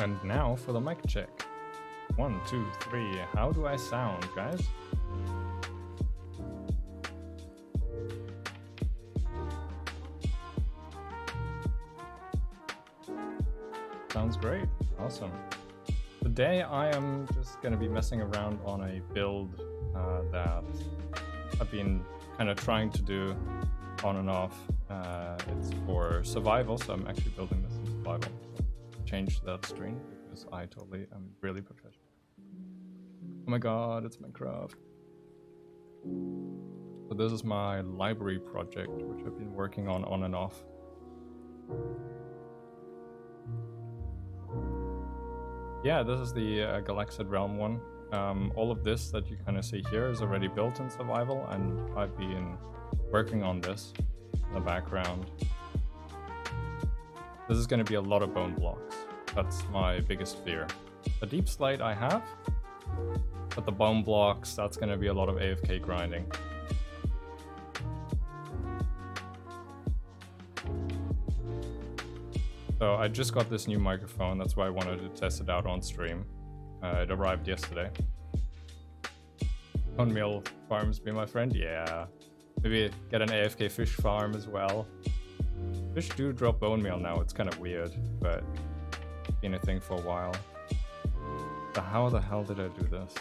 And now for the mic check. 1, 2, 3. How do I sound, guys? Sounds great. Awesome. Today I am just going to be messing around on a build that I've been kind of trying to do on and off. It's for survival, so I'm actually building this in survival. Change that screen because I totally am really professional. Oh my god, it's Minecraft. So this is my library project, which I've been working on and off. Yeah, this is the Galaxid Realm one. All of this that you kind of see here is already built in survival, and I've been working on this in the background. This is going to be a lot of bone blocks. That's my biggest fear. The deep slate I have, but the bone blocks, that's going to be a lot of AFK grinding. So I just got this new microphone, that's why I wanted to test it out on stream. It arrived yesterday. Bone meal farms be my friend? Yeah. Maybe get an AFK fish farm as well. Fish do drop bone meal now, it's kind of weird, but been a thing for a while. So how the hell did I do this?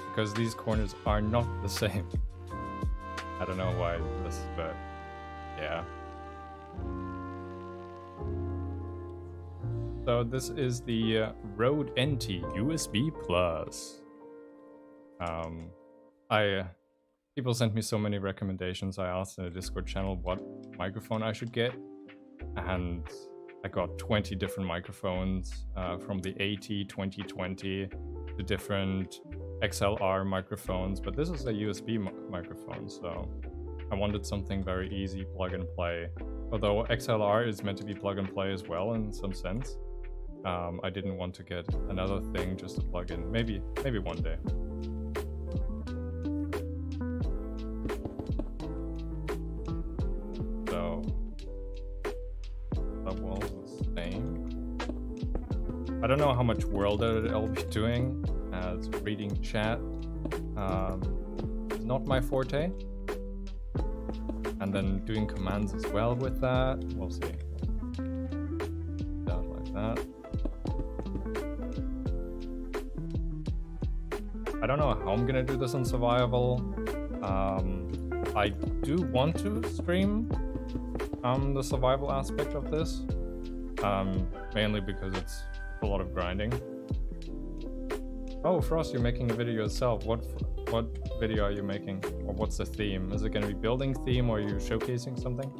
Because these corners are not the same. I don't know why this, but yeah. So this is the Rode NT USB Plus. People sent me so many recommendations. I asked in the Discord channel what microphone I should get, and I got 20 different microphones from the AT 2020 to different XLR microphones, but this is a USB microphone, so I wanted something very easy, plug and play. Although XLR is meant to be plug and play as well in some sense. I didn't want to get another thing just to plug in. Maybe one day. So that wall is the same. I don't know how much world I'll be doing, as reading chat is not my forte. And then doing commands as well with that. We'll see. Down like that. I don't know how I'm gonna do this in survival. I do want to stream the survival aspect of this, mainly because it's a lot of grinding. Oh, Frost, you're making a video yourself. What video are you making, or what's the theme? Is it going to be building theme, or are you showcasing something?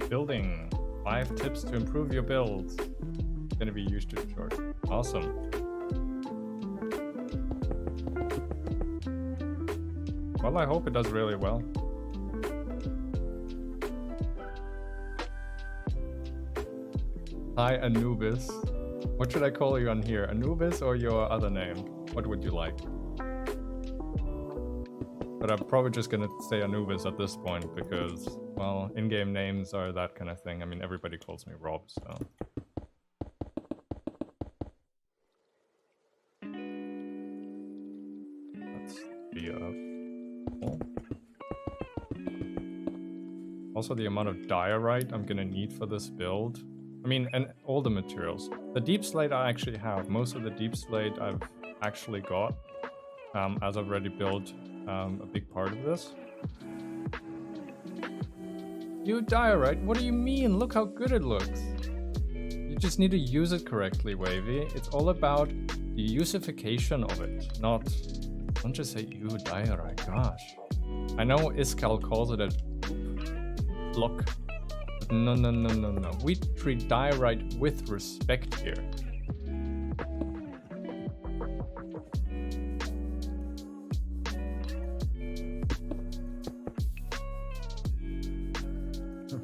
Building 5 tips to improve your builds. It's gonna be YouTube short. Awesome. Well, I hope it does really well. Hi, Anubis. What should I call you on here? Anubis or your other name? What would you like? But I'm probably just gonna say Anubis at this point because, well, in-game names are that kind of thing. I mean, everybody calls me Rob, so. Let's be full. Also, the amount of diorite I'm gonna need for this build. I mean, and all the materials. The deep slate I actually have. Most of the deep slate I've actually got, as I've already built a big part of this. You diorite? What do you mean? Look how good it looks. You You just need to use it correctly, Wavy. It's all about the usification of it, not... Don't just say ew, diorite, gosh. I know Iskall calls it a block. But no. We treat diorite with respect here.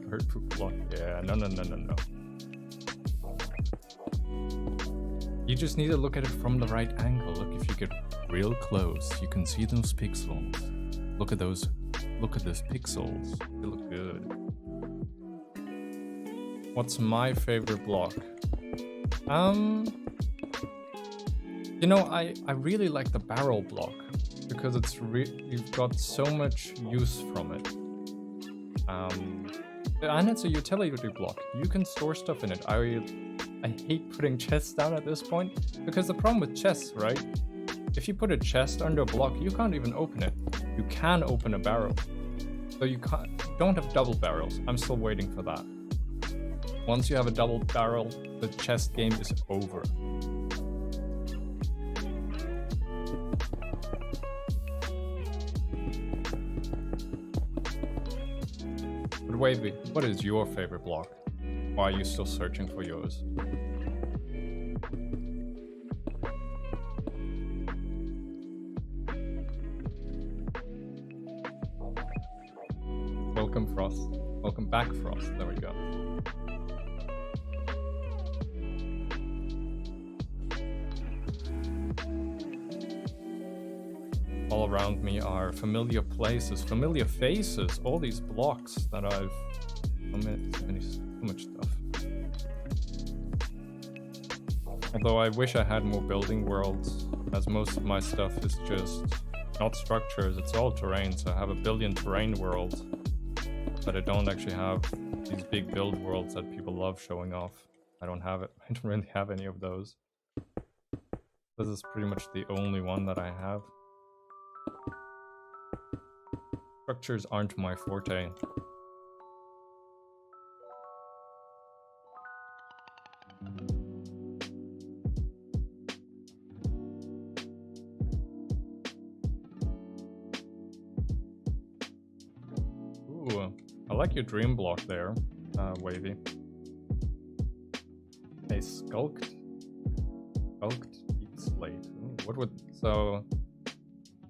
Bird poop block, yeah, no. You just need to look at it from the right angle. Look, if you get real close, you can see those pixels. Look at those pixels. They look good. What's my favorite block? You know, I really like the barrel block because it's you've got so much use from it. And it's a utility block. You can store stuff in it. I hate putting chests down at this point because the problem with chests, right? If you put a chest under a block, you can't even open it. You can open a barrel. So you don't have double barrels. I'm still waiting for that. Once you have a double barrel, the chest game is over. But Wavy, what is your favorite block? Why are you still searching for yours? Welcome, Frost. Welcome back, Frost. There we go. All around me are familiar places, familiar faces, all these blocks that I've... So much stuff. Although I wish I had more building worlds, as most of my stuff is just not structures, it's all terrain, so I have a billion terrain worlds, but I don't actually have these big build worlds that people love showing off. I don't have it. I don't really have any of those. This is pretty much the only one that I have. Structures aren't my forte. Ooh, I like your dream block there, Wavy. A skulked deep slate. Ooh, what would... so...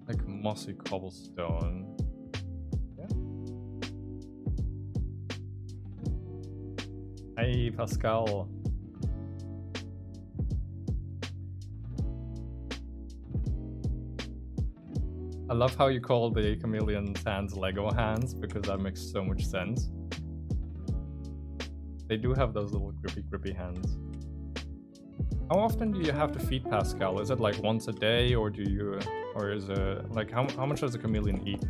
like mossy cobblestone. Yeah. Hey, Pascal. I love how you call the chameleon's hands Lego hands, because that makes so much sense. They do have those little grippy hands. How often do you have to feed Pascal? Is it like once a day, or do you, or is it like how much does a chameleon eat?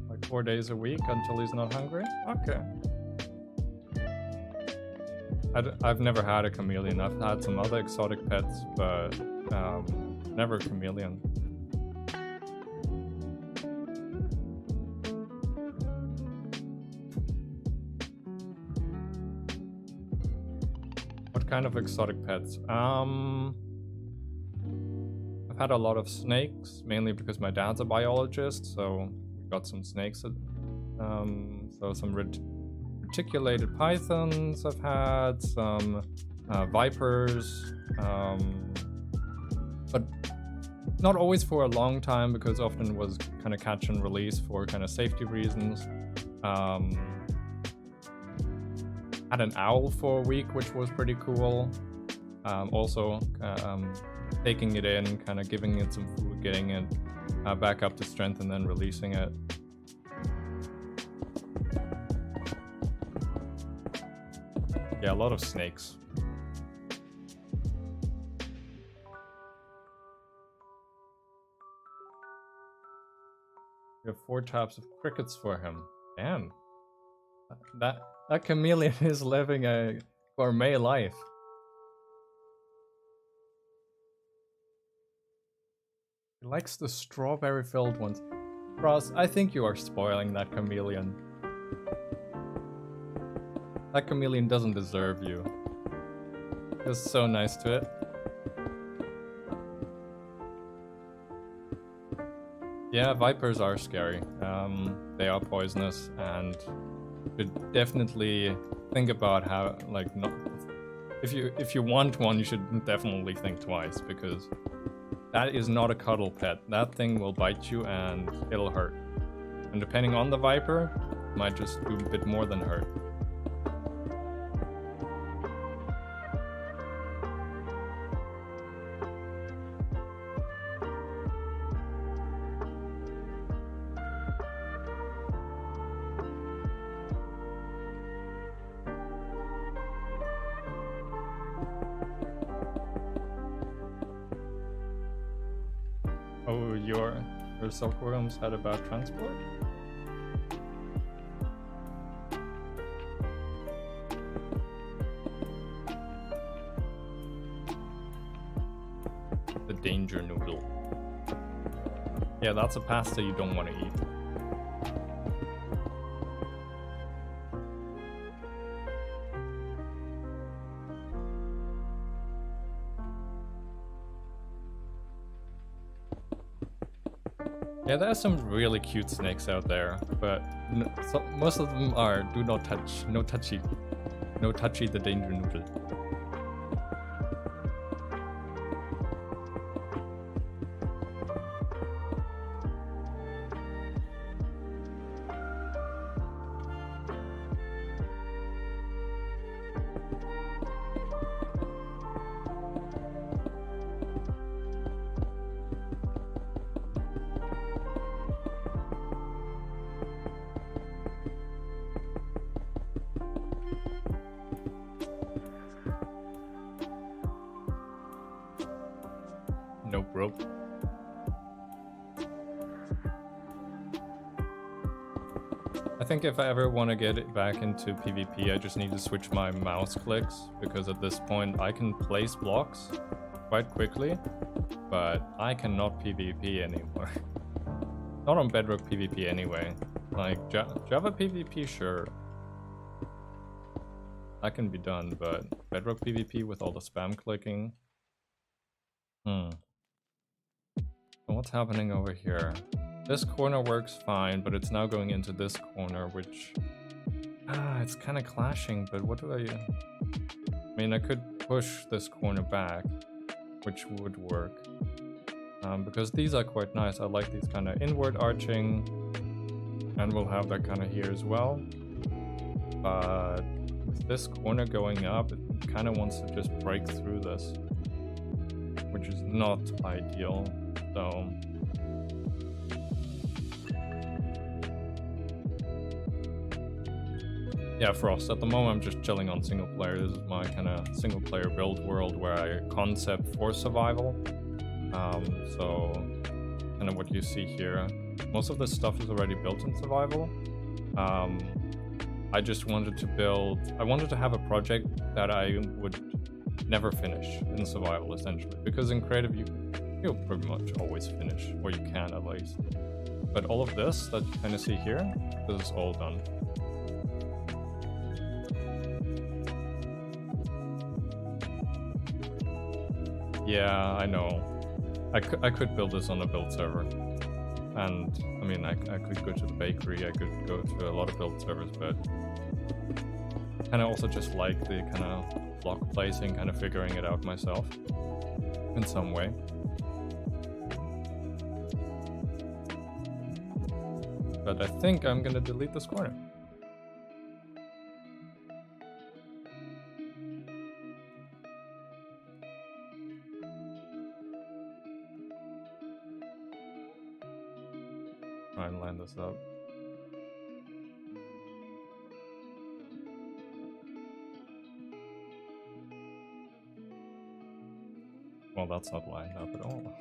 Like 4 days a week until he's not hungry? Okay. I've never had a chameleon. I've had some other exotic pets, but never a chameleon. What kind of exotic pets? I've had a lot of snakes, mainly because my dad's a biologist, so we got some snakes. So some reticulated pythons I've had, some vipers, but not always for a long time, because often was kind of catch and release for kind of safety reasons. Had an owl for a week, which was pretty cool. Also taking it in, kind of giving it some food, getting it back up to strength, and then releasing it. Yeah, a lot of snakes. We have 4 types of crickets for him. Damn. That chameleon is living a gourmet life. He likes the strawberry-filled ones. Ross, I think you are spoiling that chameleon. That chameleon doesn't deserve you. You're so nice to it. Yeah, vipers are scary. They are poisonous, and you should definitely think about how, like, not. If you want one, you should definitely think twice, because that is not a cuddle pet. That thing will bite you and it'll hurt. And depending on the viper, it might just do a bit more than hurt. Oh, your silkworms had about transport? The danger noodle. Yeah, that's a pasta you don't want to eat. Yeah, there are some really cute snakes out there, but most of them are do not touch, no touchy the danger noodle. Nope, rope. I think if I ever want to get it back into PvP, I just need to switch my mouse clicks, because at this point I can place blocks quite quickly, but I cannot PvP anymore. Not on Bedrock PvP anyway. Like Java PvP, sure. That can be done, but Bedrock PvP with all the spam clicking. So what's happening over here? This corner works fine, but it's now going into this corner, which... it's kind of clashing, but what do I... I mean, I could push this corner back, which would work. Because these are quite nice. I like these kind of inward arching, and we'll have that kind of here as well. But with this corner going up, it kind of wants to just break through this, which is not ideal. So yeah, Frost, at the moment I'm just chilling on single player. This is my kind of single player build world where I concept for survival. So kind of what you see here, most of this stuff is already built in survival. I just wanted to have a project that I would never finish in survival, essentially, because in creative you'll pretty much always finish, or you can at least. But all of this that you kind of see here, this is all done. Yeah, I know. I could build this on a build server. And, I mean, I could go to the bakery, I could go to a lot of build servers, but kind of also just like the kind of block placing, kind of figuring it out myself in some way. But I think I'm gonna delete this corner. Try and line this up. Well, that's not lined up at all.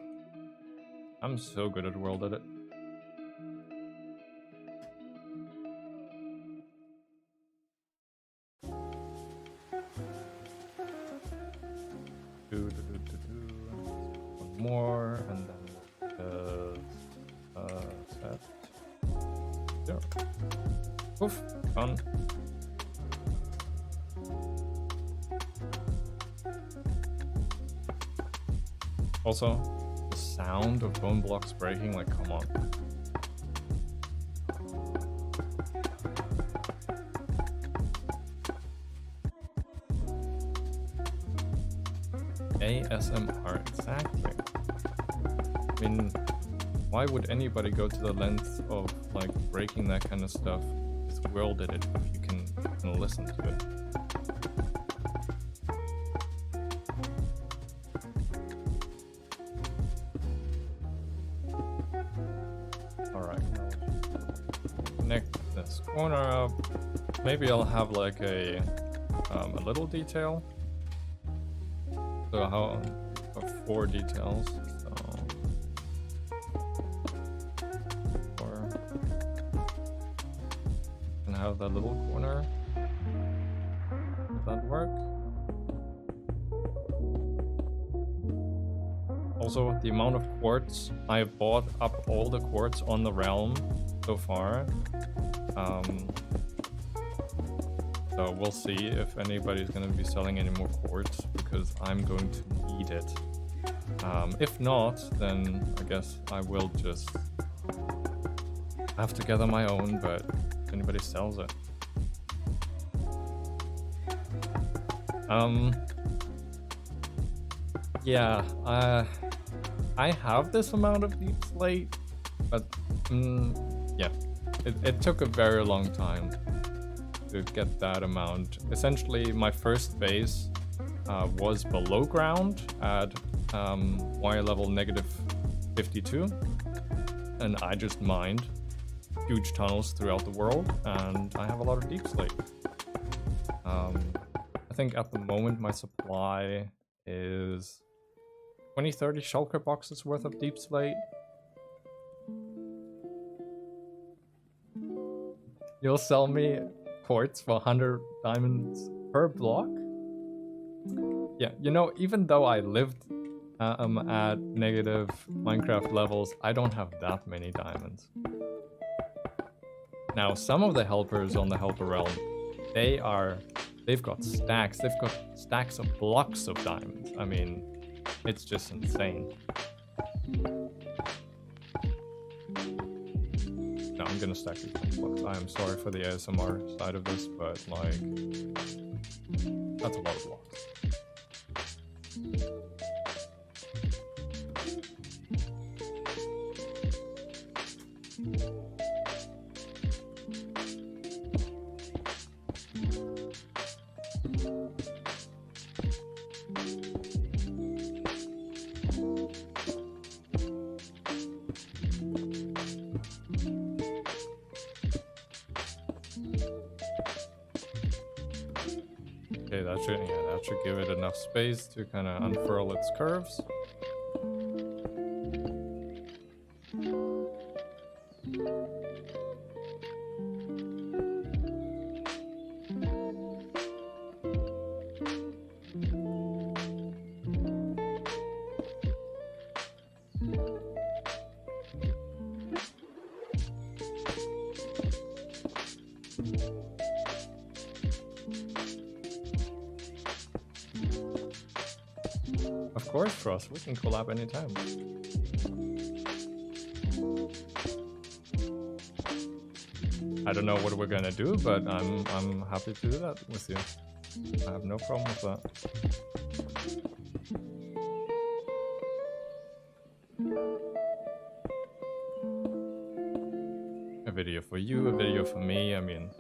I'm so good at world edit. 0. Oof, fun. Also, the sound of bone blocks breaking, like, come on. ASMR, exactly. I mean, why would anybody go to the length of like breaking that kind of stuff? This world did it if you can listen to it. Alright, connect this corner up. Maybe I'll have like a little detail. So how 4 details. So 4. And have that little corner. Does that work? Also, the amount of quartz, I have bought up all the quartz on the realm so far. So we'll see if anybody's going to be selling any more quartz, because I'm going to need it. If not, then I guess I will just have to gather my own, but if anybody sells it. Yeah, I have this amount of deep slate, but yeah, it took a very long time to get that amount. Essentially, my first base was below ground at wire level -52, and I just mined huge tunnels throughout the world, and I have a lot of deep slate. I think at the moment my supply is 20-30 shulker boxes worth of deep slate. You'll sell me quartz for 100 diamonds per block? Yeah, you know, even though I lived at negative Minecraft levels, I don't have that many diamonds. Now, some of the helpers on the helper realm, they've got stacks of blocks of diamonds. I mean, it's just insane. No, I'm gonna stack these blocks. I am sorry for the ASMR side of this, but like, that's a lot of blocks. Okay, that should give it enough space to kind of unfurl its curves. Of course, Frost, we can collab anytime. I don't know what we're gonna do, but I'm happy to do that with you. I have no problem with that. A video for you, a video for me, I mean...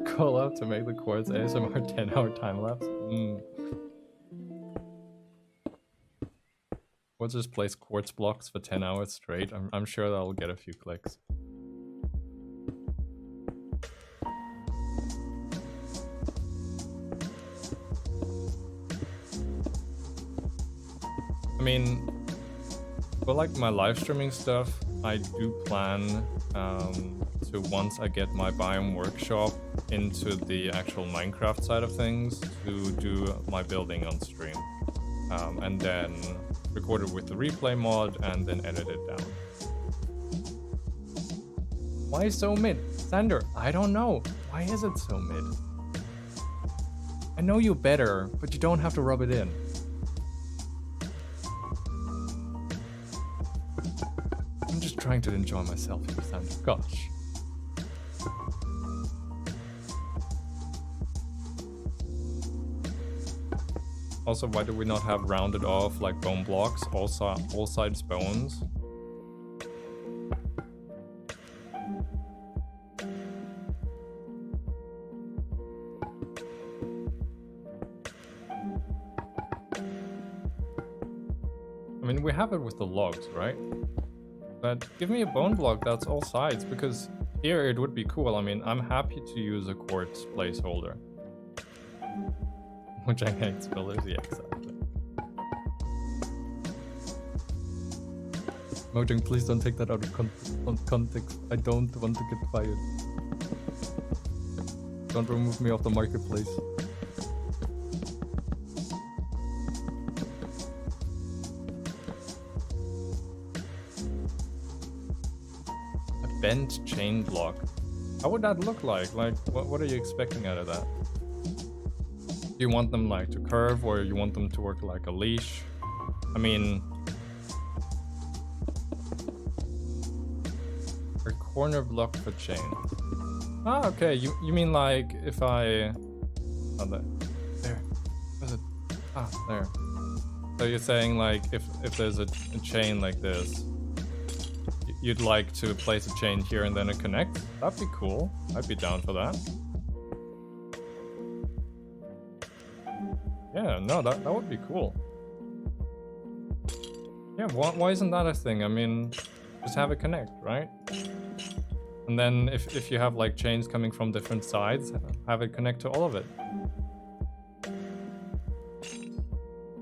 Call out to make the quartz ASMR 10-hour time-lapse? We'll just place quartz blocks for 10 hours straight. I'm sure that'll get a few clicks. I mean, for like my live streaming stuff, I do plan to, once I get my biome workshop into the actual Minecraft side of things, to do my building on stream. And then record it with the replay mod and then edit it down. Why so mid? Sander, I don't know. Why is it so mid? I know you better, but you don't have to rub it in. I'm just trying to enjoy myself here, Sander. Gosh. Also, why do we not have rounded off like bone blocks? All sides bones. I mean, we have it with the logs, right? But give me a bone block that's all sides, because here it would be cool. I mean, I'm happy to use a quartz placeholder. Which I can spell is, yeah, exactly. Mojang, please don't take that out of context. I don't want to get fired. Don't remove me off the marketplace. A bent chain block. How would that look like? Like, what are you expecting out of that? Do you want them like to curve, or you want them to work like a leash? I mean, a corner block for chain. Ah, okay. You mean like if I? Oh, there. Where's it? Ah, there. So you're saying like if there's a chain like this, you'd like to place a chain here and then it connects? That'd be cool. I'd be down for that. Yeah, no, that would be cool. Yeah, why isn't that a thing? I mean, just have it connect, right? And then if you have like chains coming from different sides, have it connect to all of it.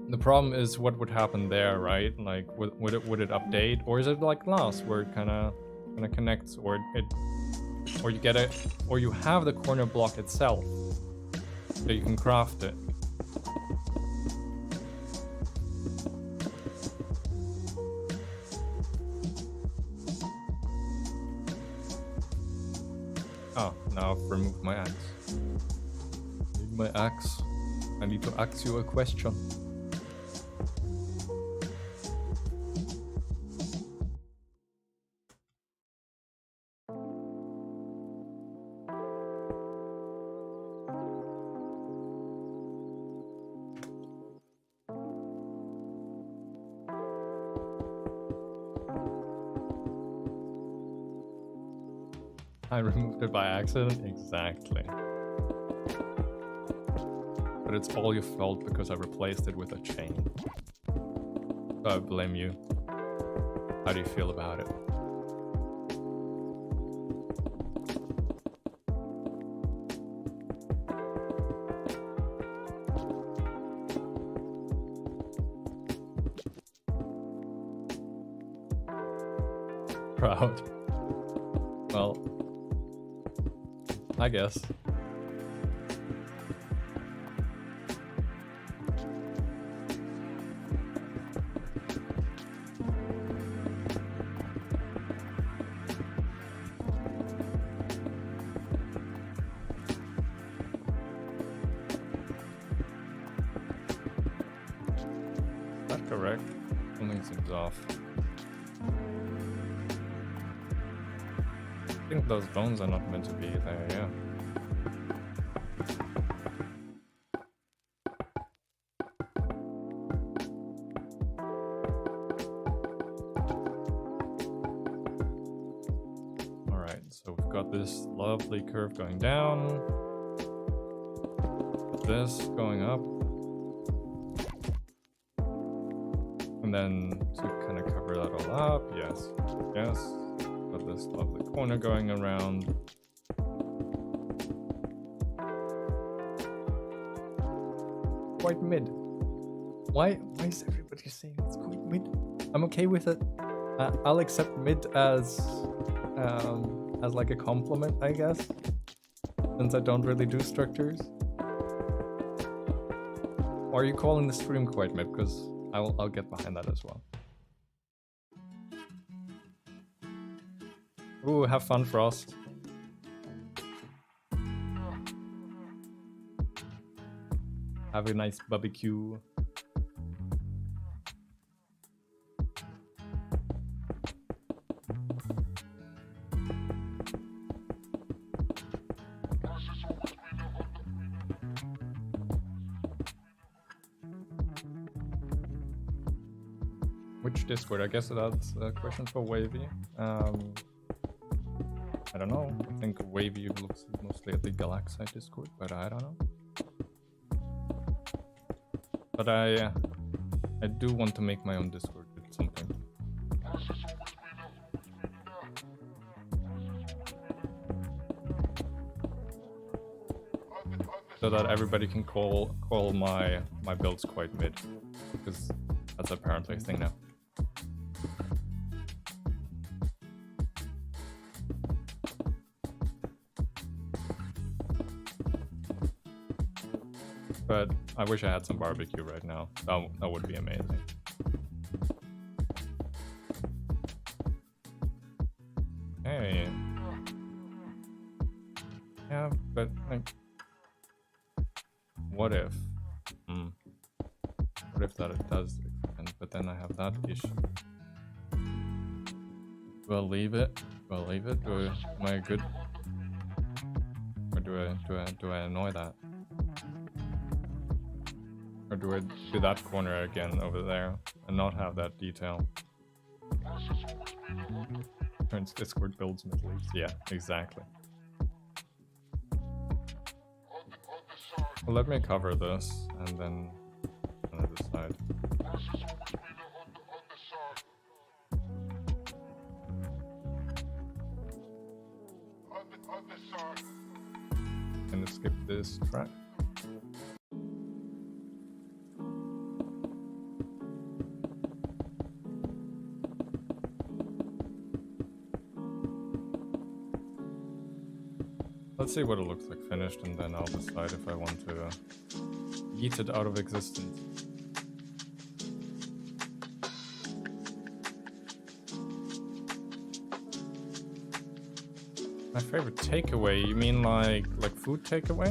The problem is what would happen there, right? Like, would it update, or is it like last, where it kind of connects, or you get it, or you have the corner block itself, so you can craft it. Oh, now I've removed my axe. Need my axe. I need to ask you a question. I removed it by accident? Exactly. But it's all your fault because I replaced it with a chain. So I blame you. How do you feel about it? Proud. Well, I guess. Is that correct? Something seems off. I think those bones are not meant to be there, yeah. Alright, so we've got this lovely curve going down. This going up. And then to kind of cover that all up, yes, yes. Got this lovely corner going around. Quite mid. Why is everybody saying it's quite mid? I'm okay with it. I'll accept mid as like a compliment, I guess, since I don't really do structures. Or are you calling the stream quite mid? Because I'll get behind that as well. Ooh, have fun, Frost. Have a nice barbecue. Which Discord? I guess that's a question for Wavy. I don't know. I think Wavy looks mostly at the Galaxite Discord, but I don't know. But I do want to make my own Discord at some point. So that everybody can call my builds quite mid, because that's apparently a thing now. But I wish I had some barbecue right now. That would be amazing. Hey. Yeah, but like, what if? What if that it does extend, but then I have that issue? Do I leave it? Do I leave it? Am I good? Or do I annoy that? Or do I do that corner again over there and not have that detail? Turns Discord builds mid leaves. Yeah, exactly. Well, let me cover this and then on the side. Can I skip this track? Let's see what it looks like finished, and then I'll decide if I want to yeet it out of existence. My favorite takeaway? You mean like food takeaway?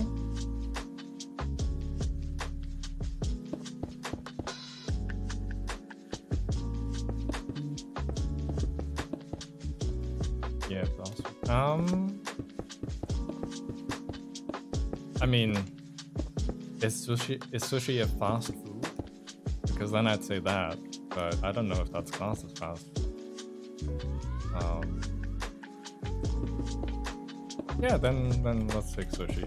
Yeah, it's awesome. I mean, is sushi a fast food? Because then I'd say that, but I don't know if that's classed as fast food. Yeah, then let's take sushi.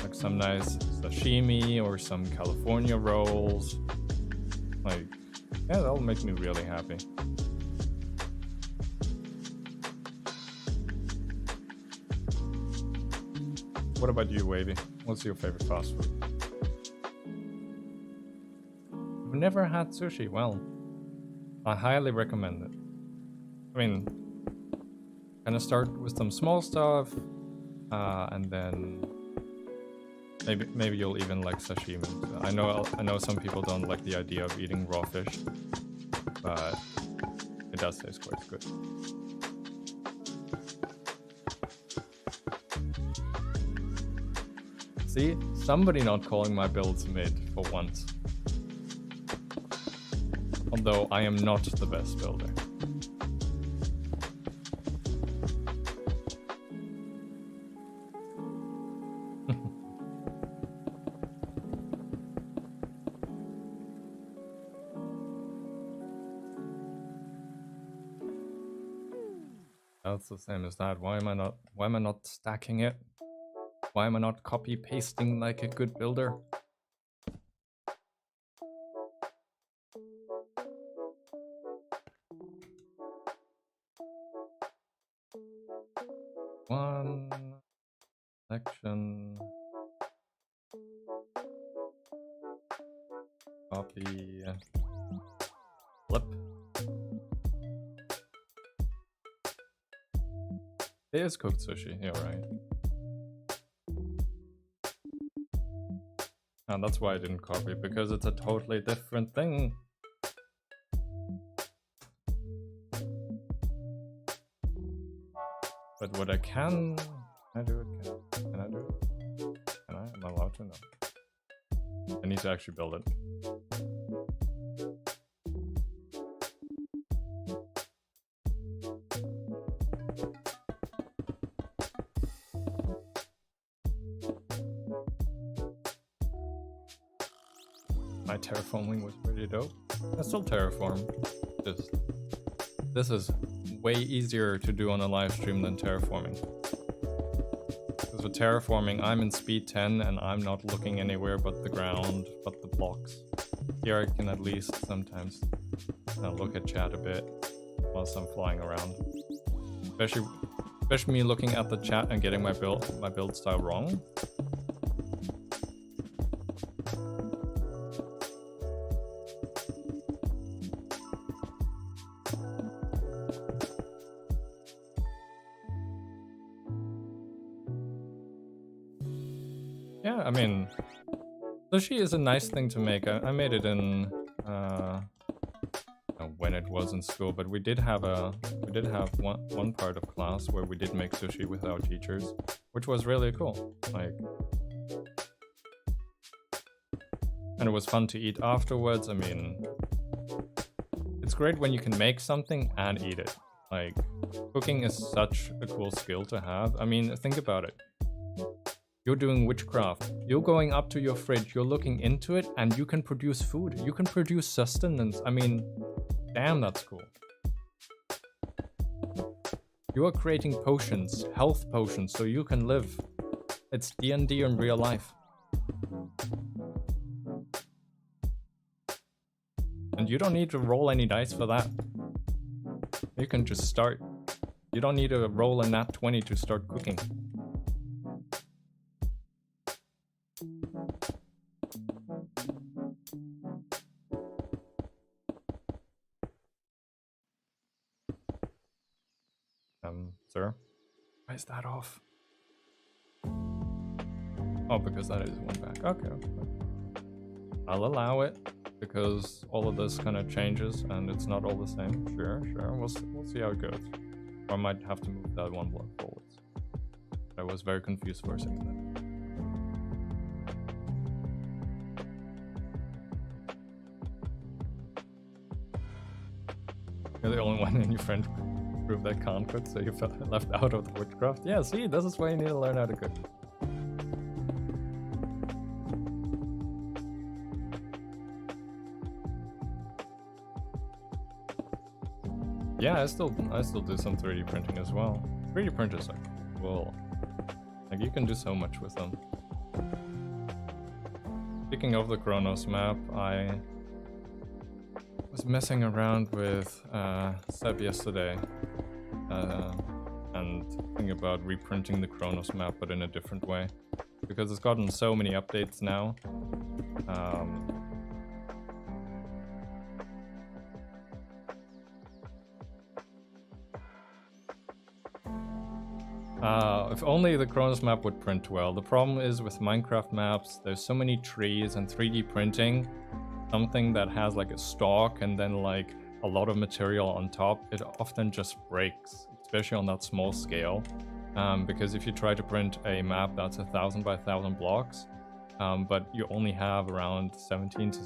Like some nice sashimi or some California rolls. Like, yeah, that'll make me really happy. What about you, Wavy? What's your favorite fast food? I've never had sushi. Well, I highly recommend it. I mean, kind of start with some small stuff, and then maybe you'll even like sashimi. I know some people don't like the idea of eating raw fish, but it does taste quite good. See, somebody not calling my builds mid for once. Although I am not the best builder. That's the same as that. Why am I not stacking it? Why am I not copy pasting like a good builder? One section, copy, flip. It is cooked sushi, yeah, right. And that's why I didn't copy, because it's a totally different thing. But what I can I do it? Can I do it? Can I? Am I allowed to? No. I need to actually build it. My terraforming was pretty dope. I still terraform. Just this is way easier to do on a live stream than terraforming. Because with terraforming, I'm in speed 10 and I'm not looking anywhere but the ground, but the blocks. Here I can at least sometimes look at chat a bit whilst I'm flying around. Especially me looking at the chat and getting my build style wrong. Yeah, I mean, sushi is a nice thing to make. I made it in when it was in school, but we did have one part of class where we did make sushi with our teachers, which was really cool. Like, and it was fun to eat afterwards. I mean, it's great when you can make something and eat it. Like, cooking is such a cool skill to have. I mean, think about it. You're doing witchcraft. You're going up to your fridge, you're looking into it, and you can produce food. You can produce sustenance. I mean, damn, that's cool. You are creating potions, health potions, so you can live. It's D&D in real life. And you don't need to roll any dice for that. You can just start. You don't need to roll a nat 20 to start cooking. Sir? Why is that off? Oh, because that is one back. Okay. I'll allow it because all of this kind of changes and it's not all the same. Sure. We'll see how it goes. Or I might have to move that one block forwards. I was very confused for a second there. You're the only one in your friend group that can't cook, so you felt left out of the witchcraft. Yeah, see, this is why you need to learn how to cook. Yeah, I still do some 3D printing as well. 3D printers are cool. Like, you can do so much with them. Speaking of the Chronos map, I was messing around with Seb yesterday and thinking about reprinting the Chronos map but in a different way because it's gotten so many updates now. If only the Chronos map would print well. The problem is with Minecraft maps, there's so many trees and 3D printing. Something that has like a stalk and then like a lot of material on top, it often just breaks, especially on that small scale. Because if you try to print a map that's 1,000 by 1,000 blocks, but you only have around 17 to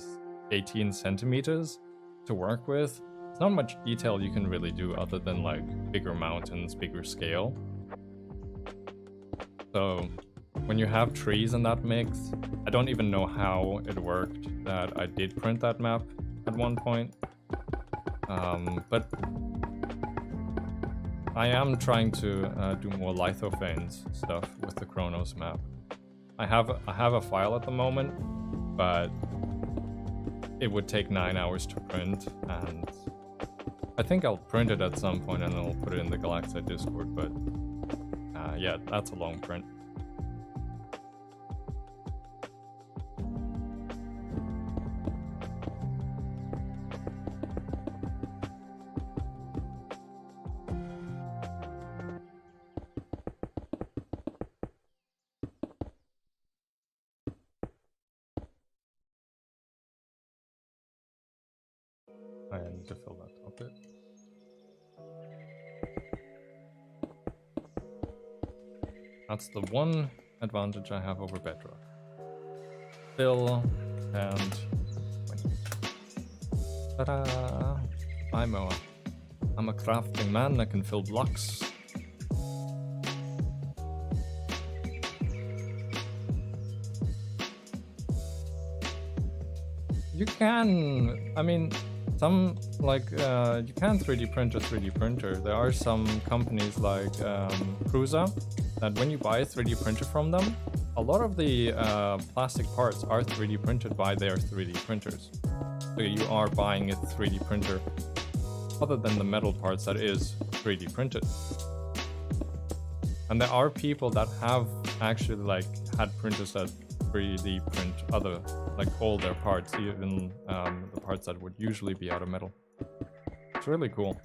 18 centimeters to work with, there's not much detail you can really do other than like bigger mountains, bigger scale. So when you have trees in that mix, I don't even know how it worked that I did print that map at one point. But I am trying to do more lithophane stuff with the Chronos map. I have a file at the moment, but it would take 9 hours to print, and I think I'll print it at some point and then I'll put it in the Galaxy Discord, but yeah, that's a long print. I need to fill that up a bit. That's the one advantage I have over Bedrock. Fill and ta-da! I'm a crafting man that can fill blocks. You can, I mean, some like you can 3D print a 3D printer. There are some companies like Prusa that when you buy a 3D printer from them, a lot of the plastic parts are 3D printed by their 3D printers. So you are buying a 3D printer other than the metal parts that is 3D printed. And there are people that have actually like had printers that 3D print other, like all their parts, even the parts that would usually be out of metal. It's really cool.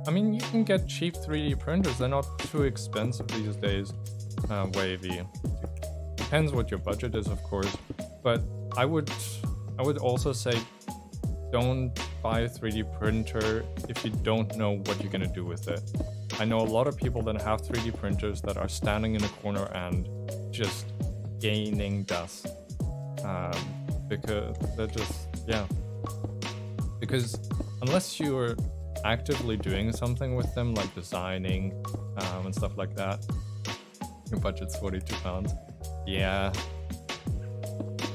I mean, you can get cheap 3D printers. They're not too expensive these days. Wavy. Depends what your budget is, of course. But I would also say don't buy a 3D printer if you don't know what you're gonna do with it. I know a lot of people that have 3D printers that are standing in a corner and just gaining dust. Because they're just, yeah. Because unless you're actively doing something with them, like designing and stuff like that, your budget's £42. Yeah.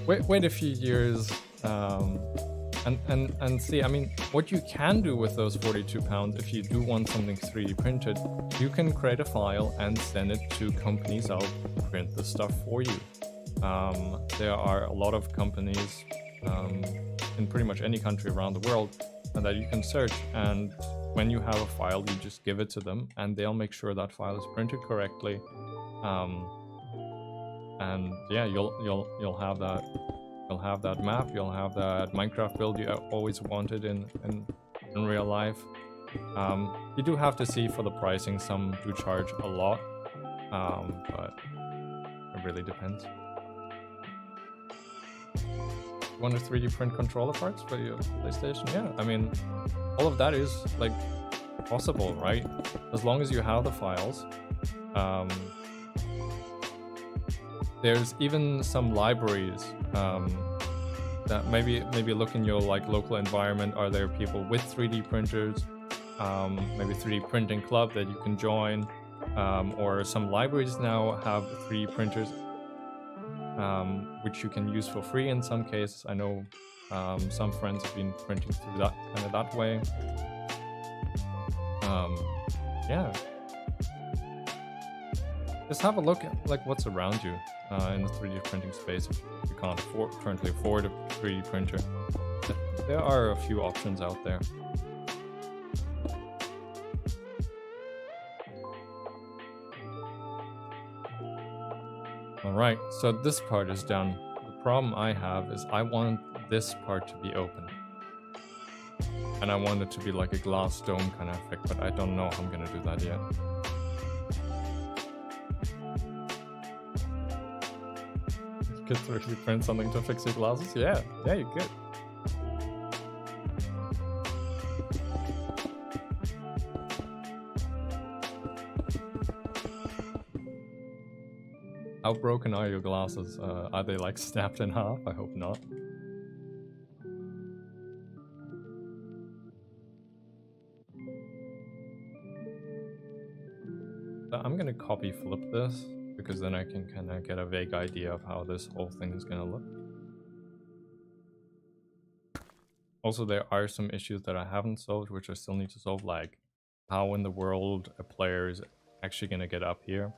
Wait a few years and see. I mean, what you can do with those £42 if you do want something 3D printed, you can create a file and send it to companies that'll print the stuff for you. There are a lot of companies in pretty much any country around the world that you can search, and when you have a file, you just give it to them and they'll make sure that file is printed correctly. And yeah, you'll have that map, you'll have that Minecraft build you always wanted in real life. You do have to see for the pricing, some do charge a lot, but it really depends. You want to 3D print controller parts for your PlayStation? Yeah, I mean, all of that is like possible, right? As long as you have the files. There's even some libraries that maybe look in your like local environment. Are there people with 3D printers? Maybe 3D printing club that you can join, or some libraries now have 3D printers which you can use for free in some cases. I know some friends have been printing through that that way. Yeah, just have a look at like what's around you in the 3D printing space. If you can't currently afford a 3D printer, there are a few options out there. Alright, so this part is done. The problem I have is I want this part to be open. And I want it to be like a glass dome kind of effect, but I don't know how I'm gonna do that yet. You could 3D print something to fix your glasses? Yeah, you could. How broken are your glasses? Are they like snapped in half? I hope not. So I'm gonna copy flip this, because then I can kind of get a vague idea of how this whole thing is gonna look. Also, there are some issues that I haven't solved, which I still need to solve, like how in the world a player is actually gonna get up here.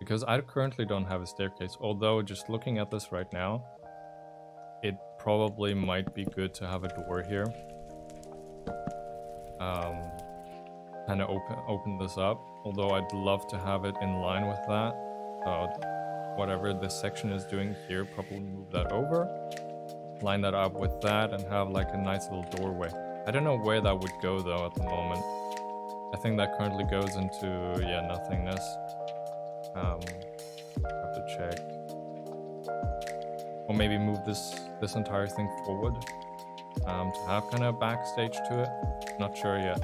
Because I currently don't have a staircase, although just looking at this right now, it probably might be good to have a door here. Kind of open this up, although I'd love to have it in line with that. Whatever this section is doing here, probably move that over, line that up with that, and have like a nice little doorway. I don't know where that would go though at the moment. I think that currently goes into, yeah, nothingness. Have to check. Or maybe move this entire thing forward to have kind of backstage to it. Not sure yet.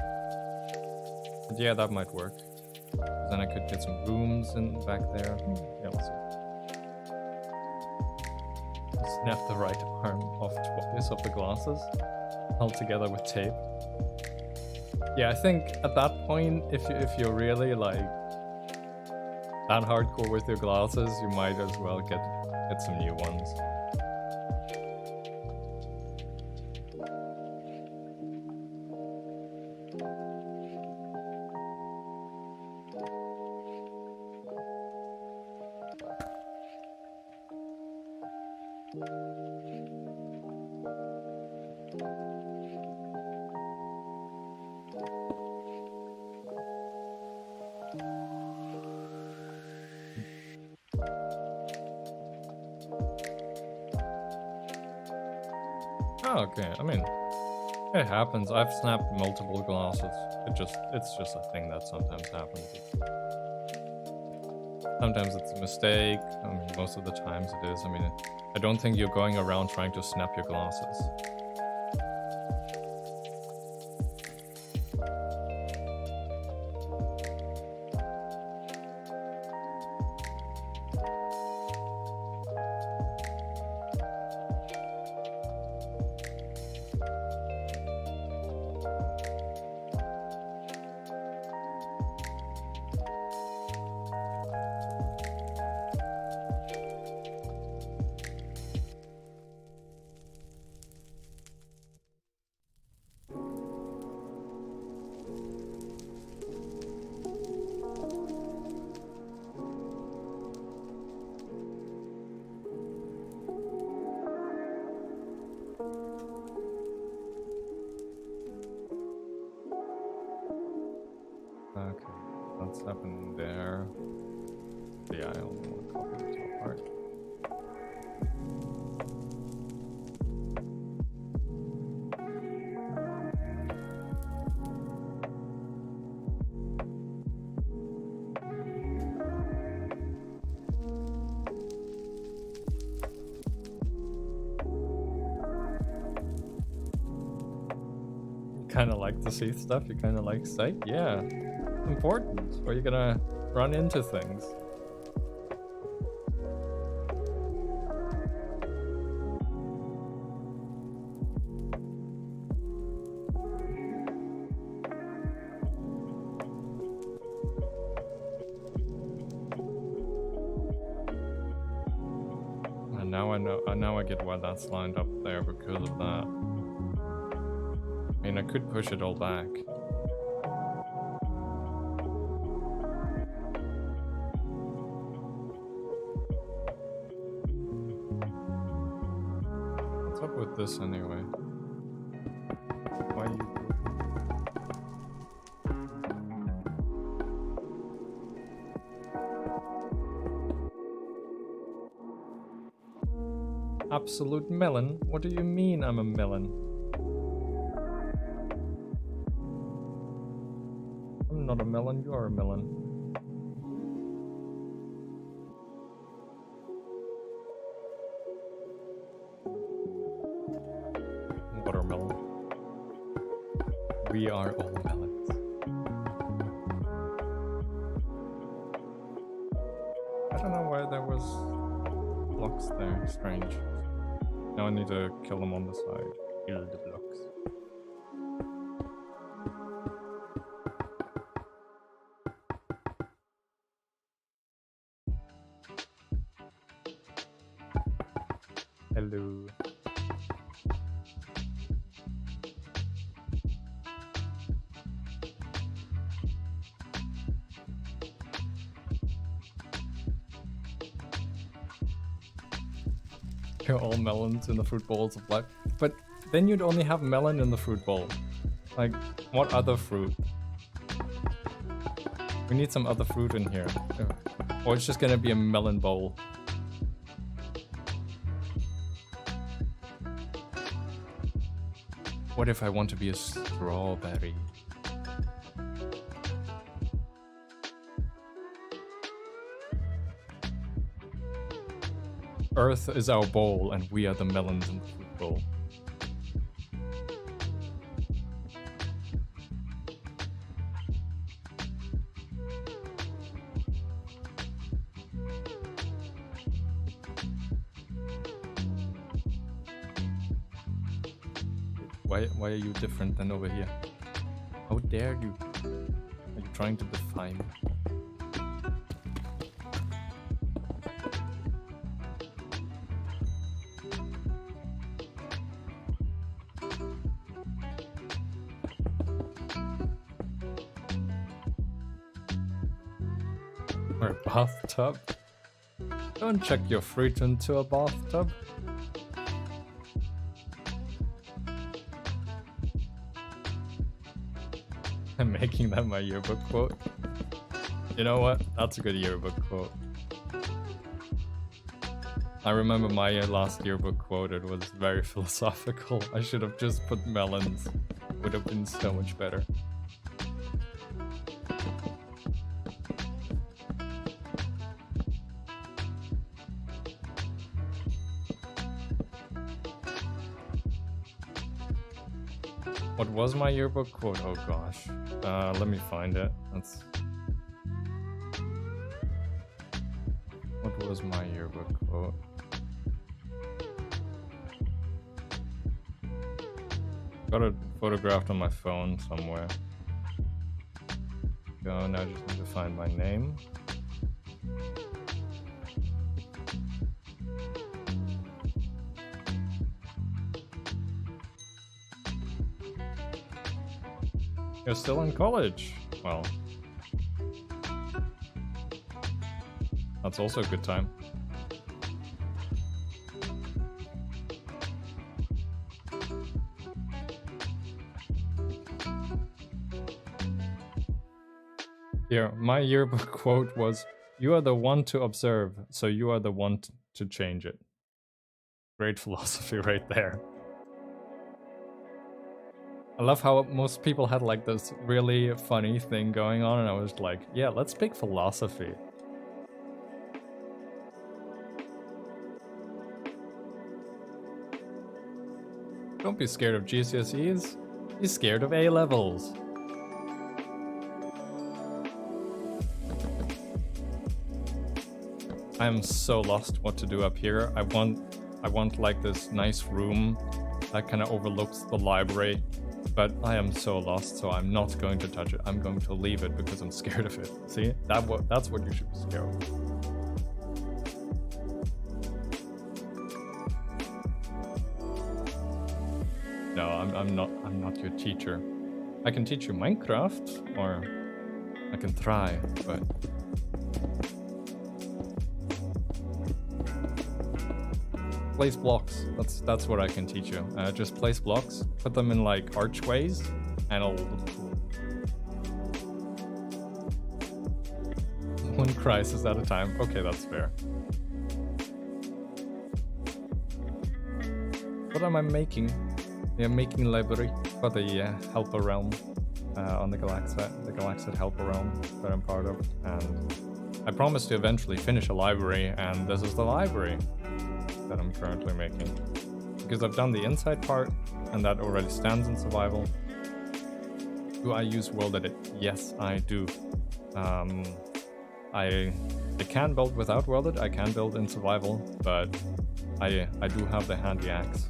But yeah, that might work. Then I could get some rooms in back there. Yeah, we'll see. Snap the right arm off twice of the glasses, held together with tape. Yeah, I think at that point, if you're really like that hardcore with your glasses, you might as well get some new ones. Oh, okay. I mean, it happens. I've snapped multiple glasses. It's just a thing that sometimes happens. Sometimes it's a mistake. I mean, most of the times it is. I mean, I don't think you're going around trying to snap your glasses. Okay, what's happening there? Yeah, I only want to copy the top part. You kind of like to see stuff, you kind of like sight? Yeah. Important, or you're gonna run into things. And now I get why that's lined up there because of that. I mean, I could push it all back. With this anyway. Why you? Absolute melon? What do you mean I'm a melon? I'm not a melon, you're a melon. Watermelon. We are all melons. I don't know why there was blocks there. Strange. Now I need to kill them on the side. Kill the blocks. Hello. All melons in the fruit bowls of life. But then you'd only have melon in the fruit bowl. Like, what other fruit? We need some other fruit in here. Or it's just gonna be a melon bowl. What if I want to be a strawberry? Earth is our bowl, and we are the melons in the fruit bowl. Why are you different than over here? How dare you? Are you trying to defy me? Or a bathtub? Don't check your fruit into a bathtub. I'm making that my yearbook quote. You know what? That's a good yearbook quote. I remember my last yearbook quote, it was very philosophical. I should have just put melons. Would have been so much better. What was my yearbook quote? Oh gosh. Let me find it. What was my yearbook quote? Got it photographed on my phone somewhere. Go, now I just need to find my name. You're still in college. Well, that's also a good time. Here, my yearbook quote was, "You are the one to observe, so you are the one to change it." Great philosophy right there. I love how most people had like this really funny thing going on, and I was like, yeah, let's pick philosophy. Don't be scared of GCSEs. Be scared of A-levels. I am so lost what to do up here. I want like this nice room that kind of overlooks the library, but I am so lost, so I'm not going to touch it. I'm going to leave it because I'm scared of it. See, that's what you should be scared of. No, I'm not your teacher. I can teach you Minecraft, or I can try, but place blocks. That's what I can teach you. Just place blocks, put them in like archways, and it'll look cool. One crisis at a time. Okay, that's fair. What am I making? Yeah, making a library for the Helper Realm on the Galaxit Helper Realm that I'm part of, and I promised to eventually finish a library, and this is the library that I'm currently making. Because I've done the inside part, and that already stands in survival. Do I use World Edit? Yes, I do. I can build without World Edit, I can build in survival, but I do have the handy axe.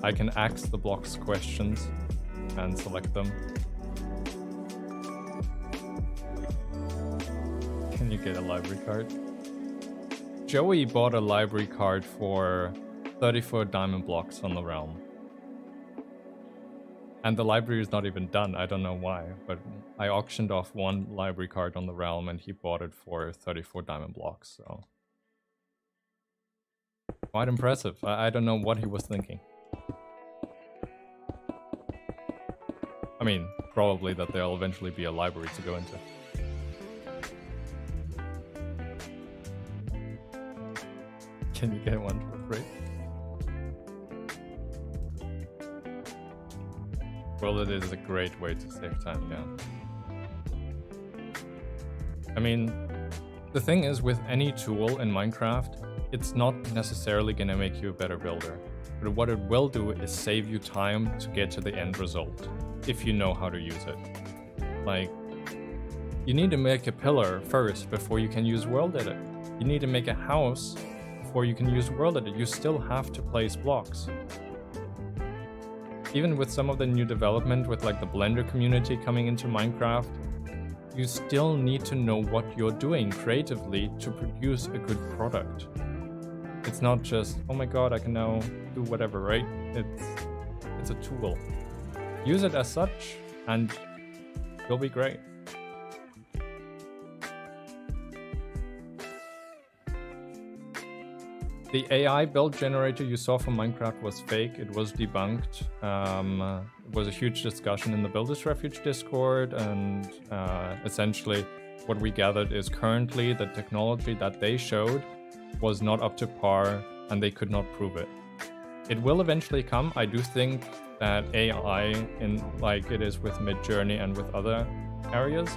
I can axe the blocks questions and select them. Can you get a library card? Joey bought a library card for 34 diamond blocks on the realm. And the library is not even done, I don't know why, but I auctioned off one library card on the realm and he bought it for 34 diamond blocks, so... Quite impressive. I don't know what he was thinking. I mean, probably that there'll eventually be a library to go into. Can you get one for free? Well, it is a great way to save time, yeah. I mean, The thing is, with any tool in Minecraft, it's not necessarily gonna make you a better builder. But what it will do is save you time to get to the end result, if you know how to use it. Like, you need to make a pillar first before you can use World Edit. You need to make a house before you can use World Edit. You still have to place blocks. Even with some of the new development with like the Blender community coming into Minecraft, you still need to know what you're doing creatively to produce a good product. It's not just, oh my god, I can now do whatever, right? It's a tool. Use it as such and you'll be great. The AI build generator you saw from Minecraft was fake. It was debunked. It was a huge discussion in the Builders Refuge Discord, and essentially what we gathered is currently the technology that they showed was not up to par and they could not prove it. It will eventually come. I do think that AI, in like it is with Midjourney and with other areas,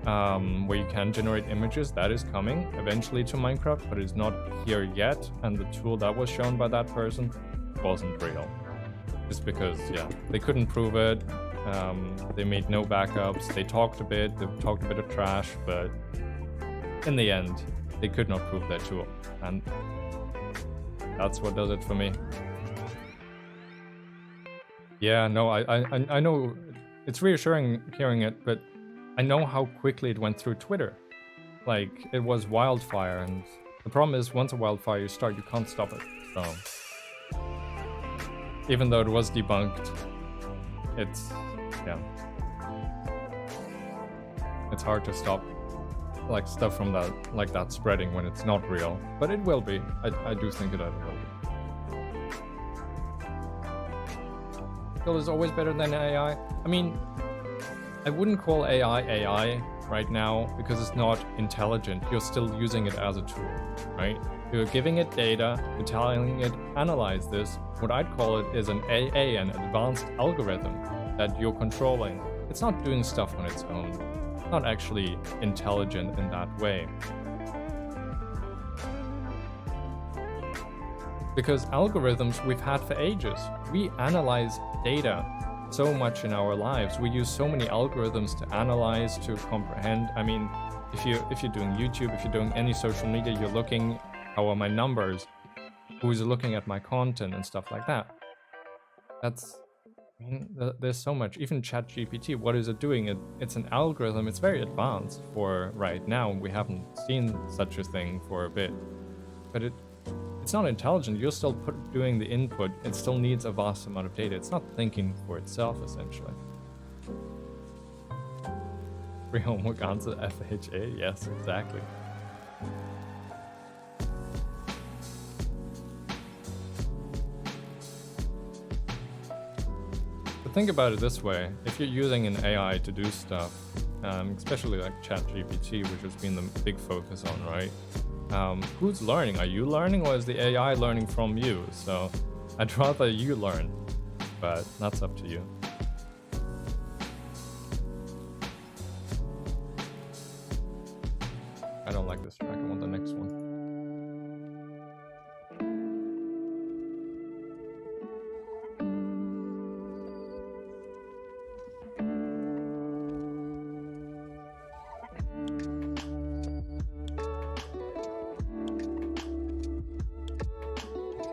where you can generate images, that is coming eventually to Minecraft, but it's not here yet, and the tool that was shown by that person wasn't real. Just because, yeah, they couldn't prove it, they made no backups, they talked a bit of trash, but in the end, they could not prove their tool, and that's what does it for me. Yeah, no, I know it's reassuring hearing it, but I know how quickly it went through Twitter. Like, it was wildfire, and the problem is once a wildfire you start, you can't stop it. So, even though it was debunked, it's, yeah. It's hard to stop like stuff from that, like that spreading when it's not real, but it will be. I do think it will be. Skill is always better than AI. I mean, I wouldn't call AI right now because it's not intelligent. You're still using it as a tool, right? You're giving it data, you're telling it, analyze this. What I'd call it is an AA, an advanced algorithm that you're controlling. It's not doing stuff on its own. It's not actually intelligent in that way. Because algorithms we've had for ages. We analyze data so much in our lives. We use so many algorithms to analyze, to comprehend. I mean, if you're doing YouTube, if you're doing any social media, you're looking, how are my numbers? Who's looking at my content and stuff like that. That's, I mean, there's so much. Even ChatGPT, what is it doing? It's an algorithm. It's very advanced for right now. We haven't seen such a thing for a bit, but it's not intelligent. You're still doing the input. It still needs a vast amount of data. It's not thinking for itself, essentially. Free homework answer, FHA? Yes, exactly. But think about it this way. If you're using an AI to do stuff, especially like ChatGPT, which has been the big focus on, right? Who's learning? Are you learning, or is the AI learning from you? So I'd rather you learn, but that's up to you. I don't like this track. I want the next one.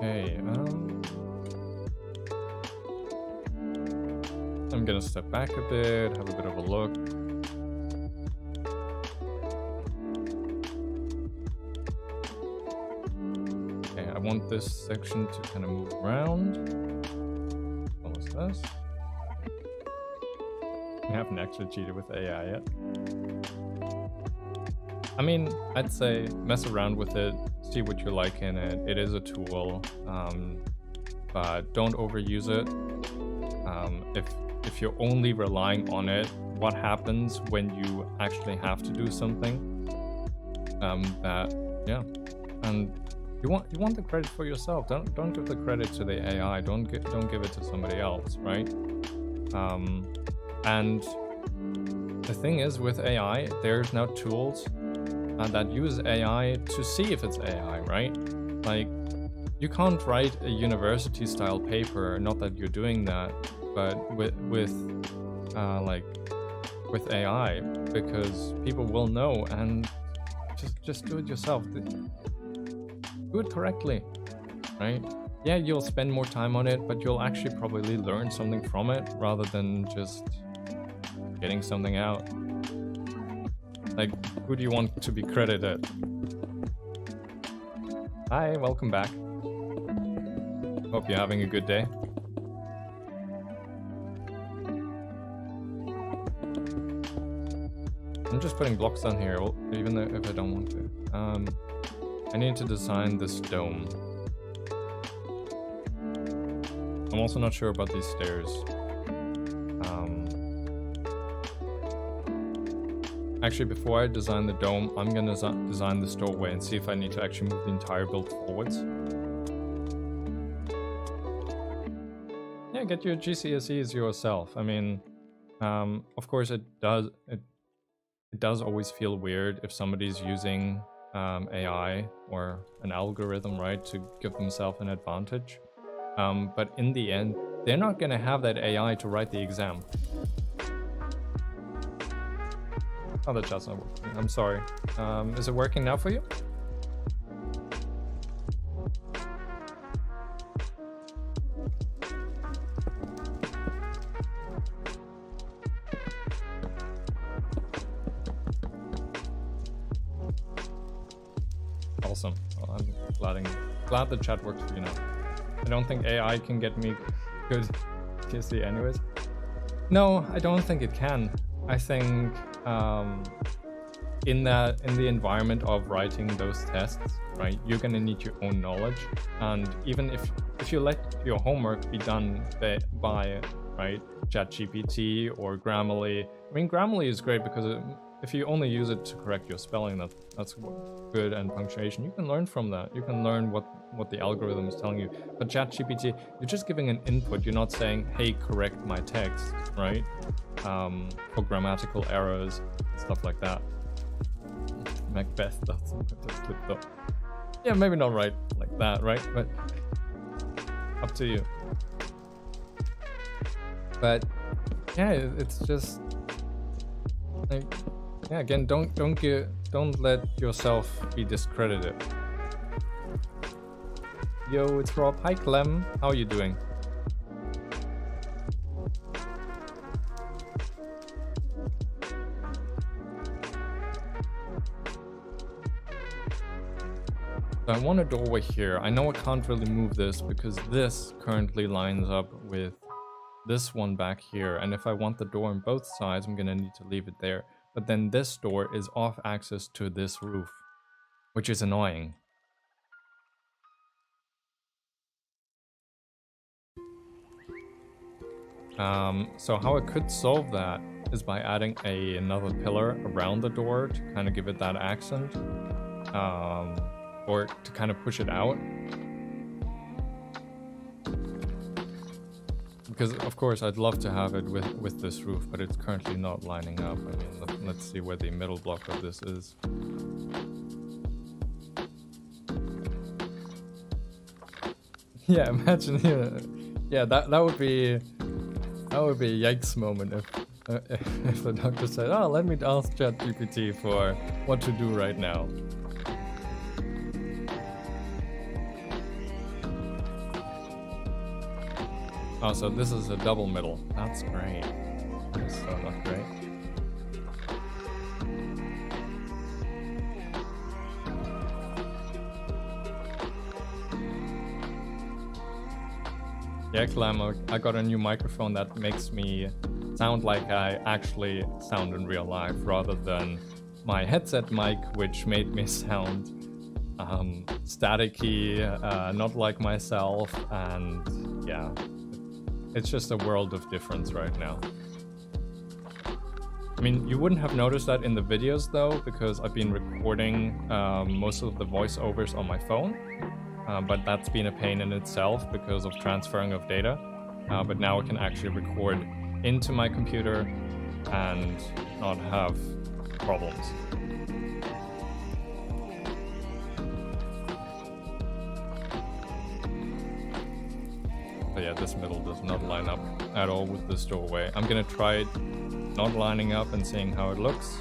Okay, I'm gonna step back a bit, have a bit of a look. Okay, I want this section to kind of move around. Almost this. I haven't actually cheated with AI yet. I mean, I'd say mess around with it, see what you like in it. It is a tool, but don't overuse it. If you're only relying on it, what happens when you actually have to do something? Yeah, and you want the credit for yourself. Don't give the credit to the AI. Don't give it to somebody else, right? And the thing is, with AI, there's now tools that use AI to see if it's AI, right? Like, you can't write a university-style paper, not that you're doing that, but with AI, because people will know, and just do it yourself. Do it correctly, right? Yeah, you'll spend more time on it, but you'll actually probably learn something from it rather than just getting something out. Like, who do you want to be credited? Hi, welcome back. Hope you're having a good day. I'm just putting blocks on here, even though if I don't want to. I need to design this dome. I'm also not sure about these stairs. Actually, before I design the dome, I'm gonna design this doorway and see if I need to actually move the entire build forwards. Yeah, get your GCSEs yourself. I mean, of course, it does always feel weird if somebody's using AI or an algorithm, right, to give themselves an advantage. But in the end, they're not gonna have that AI to write the exam. Oh, the chat's not working. I'm sorry. Is it working now for you? Awesome. Well, I'm glad the chat works for you now. I don't think AI can get me good TSD anyways. No, I don't think it can. I think in the environment of writing those tests, right, you're gonna need your own knowledge, and even if you let your homework be done by right, ChatGPT or Grammarly. I mean, Grammarly is great because if you only use it to correct your spelling, that's good, and punctuation, you can learn from that. You can learn what the algorithm is telling you. But ChatGPT, you're just giving an input. You're not saying, hey, correct my text, right? For grammatical errors, stuff like that. Macbeth, that's flipped up. Yeah, maybe not right like that, right? But up to you. But yeah, it's just like, yeah, again, don't let yourself be discredited. Yo, it's Rob. Hi, Clem. How are you doing? So I want a doorway here. I know I can't really move this because this currently lines up with this one back here. And if I want the door on both sides, I'm gonna need to leave it there. But then this door is off access to this roof, which is annoying. So how I could solve that is by adding another pillar around the door to kind of give it that accent, or to kind of push it out. Because of course I'd love to have it with this roof, but it's currently not lining up. I mean, let's see where the middle block of this is. Yeah, imagine, yeah, that would be a yikes moment if the doctor said, oh, let me ask ChatGPT for what to do right now. Oh, so this is a double middle. That's great. That's so not great. Yeah, Clem, I got a new microphone that makes me sound like I actually sound in real life, rather than my headset mic, which made me sound staticky, not like myself, and yeah, it's just a world of difference right now. I mean, you wouldn't have noticed that in the videos though, because I've been recording most of the voiceovers on my phone. But that's been a pain in itself because of transferring of data. But now I can actually record into my computer and not have problems. But yeah, this middle does not line up at all with this doorway. I'm gonna try it not lining up and seeing how it looks,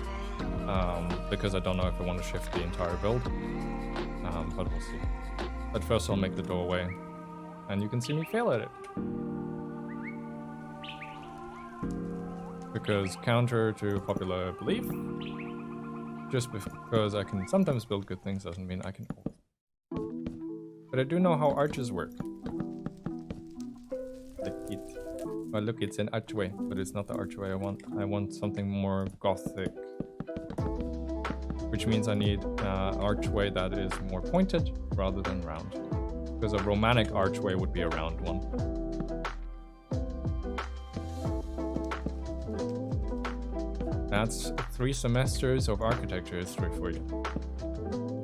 because I don't know if I want to shift the entire build, but we'll see. But first I'll make the doorway, and you can see me fail at it. Because counter to popular belief, just because I can sometimes build good things doesn't mean I can always. But I do know how arches work. Oh look, it's an archway, but it's not the archway I want. I want something more gothic. Which means I need an archway that is more pointed rather than round. Because a Romantic archway would be a round one. That's 3 semesters of architecture history for you.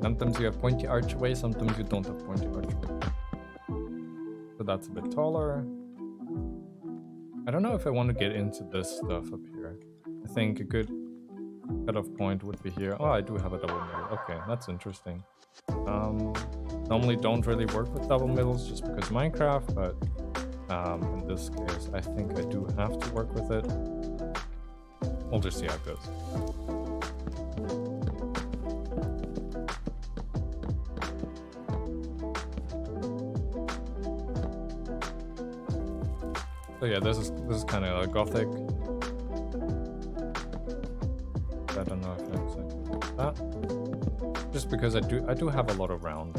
Sometimes you have pointy archway, sometimes you don't have pointy archway. So that's a bit taller. I don't know if I want to get into this stuff up here. I think a good cutoff point would be here. Oh, I do have a double middle. Okay, that's interesting. Normally don't really work with double middles just because Minecraft, but in this case, I think I do have to work with it. We'll just see how it goes. So yeah, this is kind of gothic. I don't know if that's like that. Just because I do have a lot of round.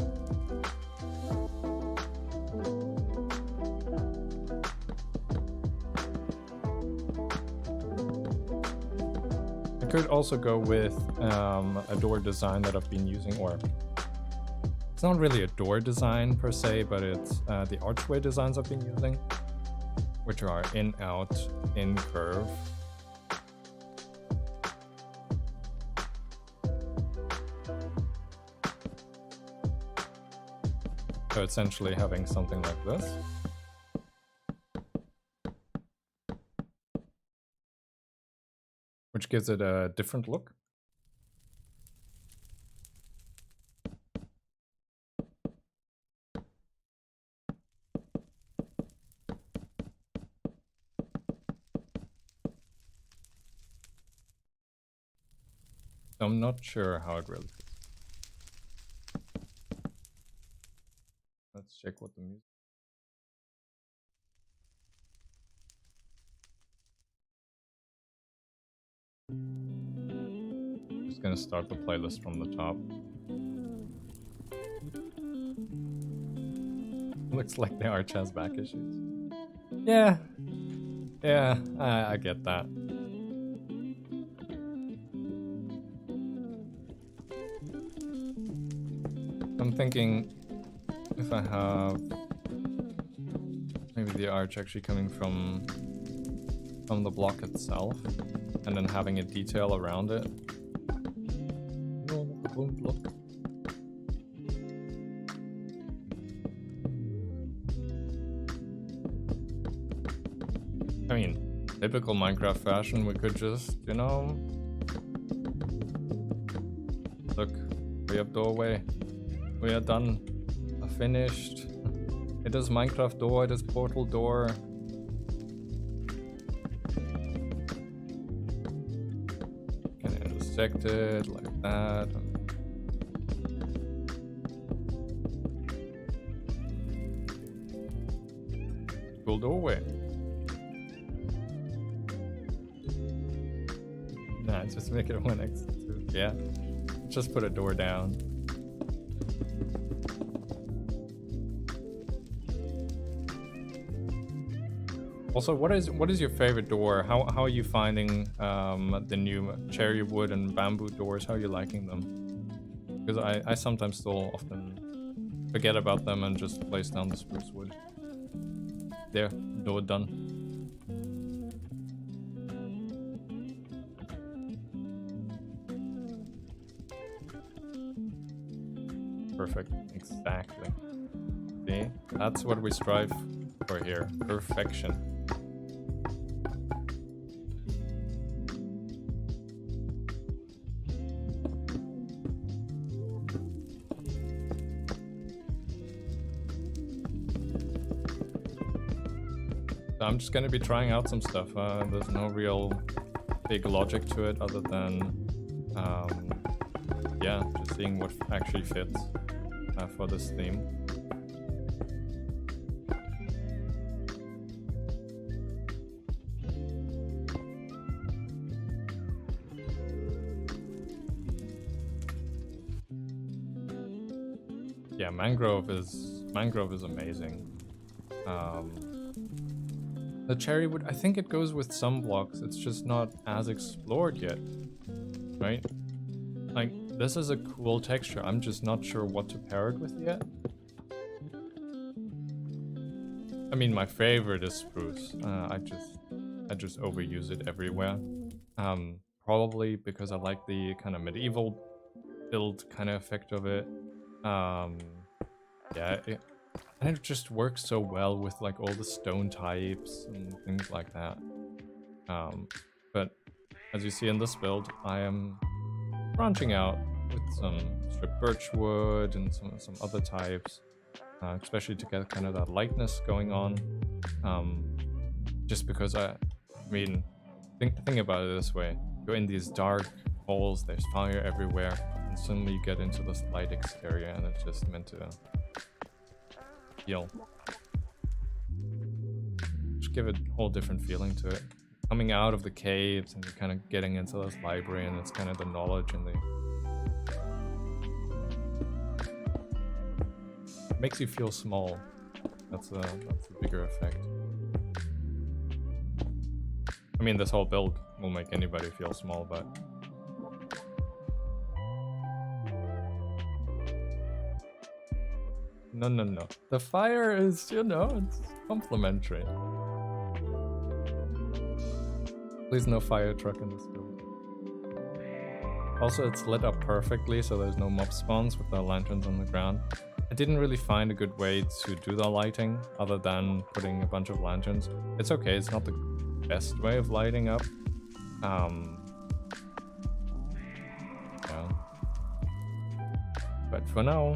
I could also go with a door design that I've been using, or it's not really a door design per se, but it's the archway designs I've been using, which are in, out, in, curve. So essentially having something like this. Which gives it a different look. I'm not sure how it really fits. Let's check what the music. Just gonna start the playlist from the top. Looks like the arch has back issues. Yeah. Yeah, I get that. I'm thinking if I have maybe the arch actually coming from the block itself and then having a detail around it. Look. I mean, typical Minecraft fashion, we could just, you know, look, we have doorway. We are done. Finished. It is Minecraft door, it is portal door. Can intersect it like that. Cool doorway. Nah, just make it 1x2. Yeah. Just put a door down. Also, what is your favorite door? How are you finding the new cherry wood and bamboo doors? How are you liking them? Because I sometimes still often forget about them and just place down the spruce wood. There, door done. Perfect, exactly. See, that's what we strive for here, perfection. I'm just gonna be trying out some stuff. There's no real big logic to it other than, yeah, just seeing what actually fits for this theme. Yeah, mangrove is amazing. The cherry wood, I think it goes with some blocks. It's just not as explored yet, right? Like, this is a cool texture. I'm just not sure what to pair it with yet. I mean, my favorite is spruce. I just overuse it everywhere. Probably because I like the kind of medieval build kind of effect of it. Yeah, and it just works so well with like all the stone types and things like that. But as you see in this build, I am branching out with some stripped birch wood and some other types, especially to get kind of that lightness going on. Just because I mean, think about it this way: you're in these dark holes, there's fire everywhere, and suddenly you get into this light exterior, and it's just meant to feel. Just give it a whole different feeling to it. Coming out of the caves and you're kind of getting into this library, and it's kind of the knowledge and the it makes you feel small. That's a bigger effect. I mean, this whole build will make anybody feel small, but no. The fire is, you know, it's complimentary. Please no fire truck in this build. Also, it's lit up perfectly, so there's no mob spawns with the lanterns on the ground. I didn't really find a good way to do the lighting other than putting a bunch of lanterns. It's okay, it's not the best way of lighting up. Yeah. But for now.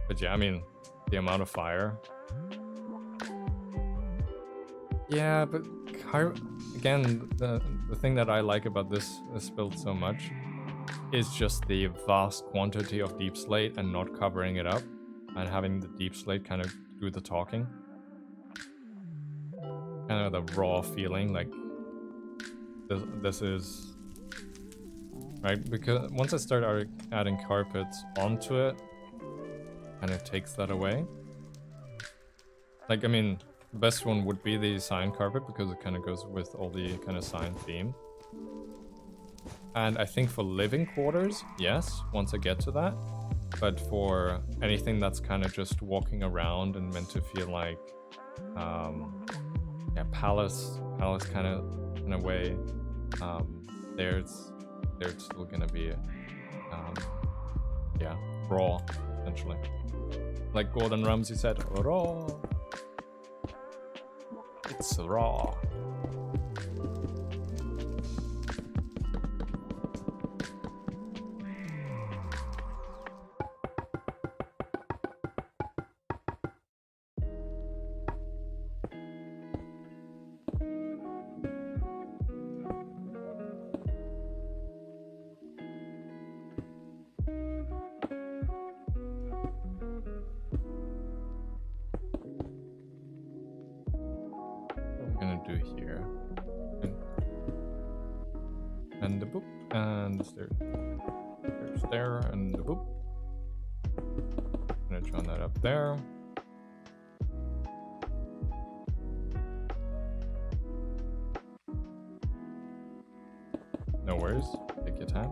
But yeah, I mean, the amount of fire. Yeah, but again, the thing that I like about this build so much is just the vast quantity of deep slate and not covering it up, and having the deep slate kind of do the talking. Kind of the raw feeling, like this is right, because once I start adding carpets onto it, kind of takes that away. Like, I mean, the best one would be the sign carpet because it kind of goes with all the kind of sign theme. And I think for living quarters, yes, once I get to that. But for anything that's kind of just walking around and meant to feel like, yeah, palace kind of in a way, there's still gonna be, yeah, raw, essentially. Like Gordon Ramsay said, raw. It's raw. And the boop, and the stair. There's there, and the boop. I'm gonna join that up there. No worries, take your time.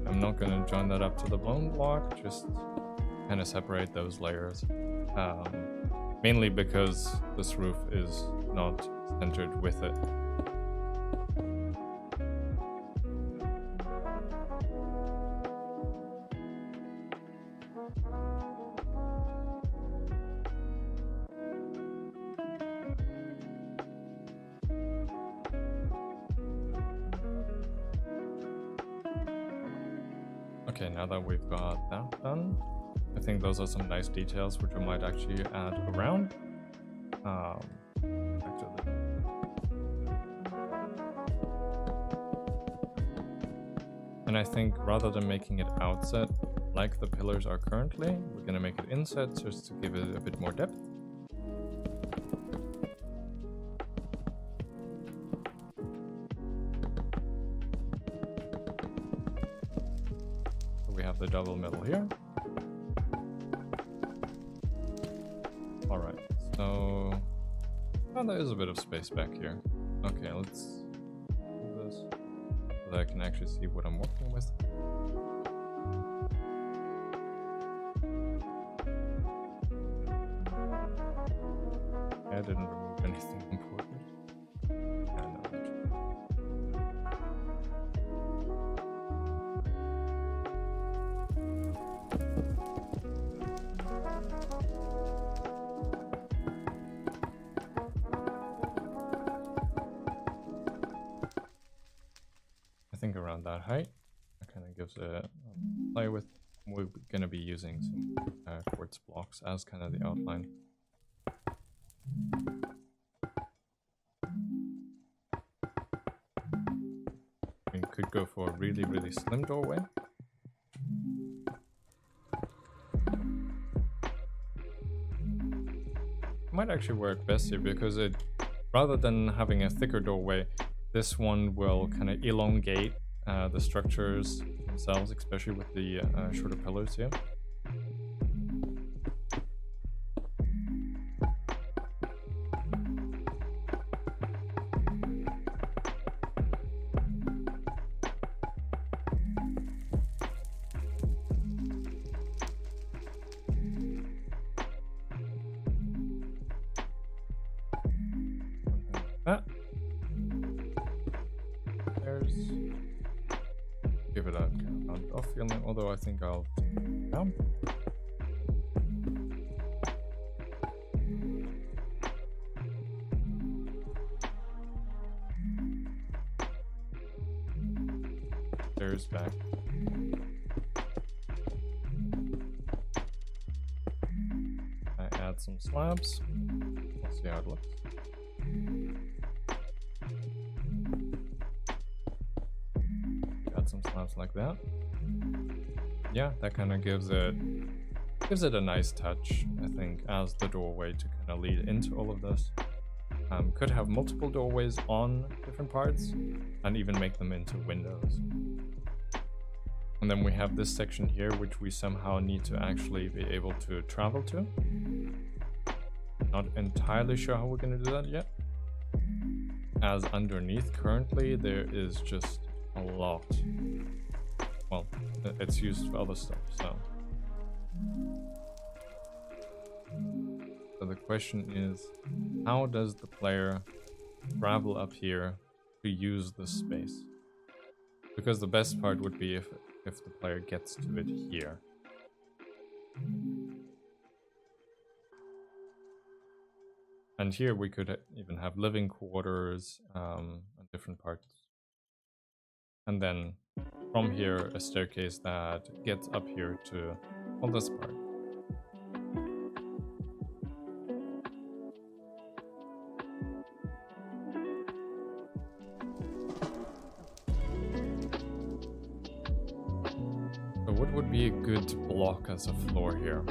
I'm not gonna join that up to the bone block, just kind of separate those layers. Mainly because this roof is not centered with it. Okay, now that we've got that done, I think those are some nice details which I might actually add around. Back to the... And I think rather than making it outset like the pillars are currently, we're going to make it inset just to give it a bit more depth. So we have the double middle here. Alright, so there is a bit of space back here. Okay, let's do this so that I can actually see what I'm working with. I didn't remove anything important. I think around that height, that kind of gives a play with. We're going to be using some quartz blocks as kind of the outline. We could go for a really, really slim doorway. Might actually work best here because it, rather than having a thicker doorway, this one will kind of elongate the structures themselves, especially with the shorter pillars here. Give it a kind of off feeling, although I think I'll take it down. There's back. I add some slabs. We'll see how it looks. Some slabs like that. Yeah, that kind of gives it a nice touch, I think, as the doorway to kind of lead into all of this. Could have multiple doorways on different parts and even make them into windows. And then we have this section here, which we somehow need to actually be able to travel to. Not entirely sure how we're going to do that yet. As underneath currently, there is just a lot. Well, it's used for other stuff, so the question is, how does the player travel up here to use this space? Because the best part would be if the player gets to it here. And here we could even have living quarters and different parts. And then from here, a staircase that gets up here to all this part. So what would be a good block as a floor here?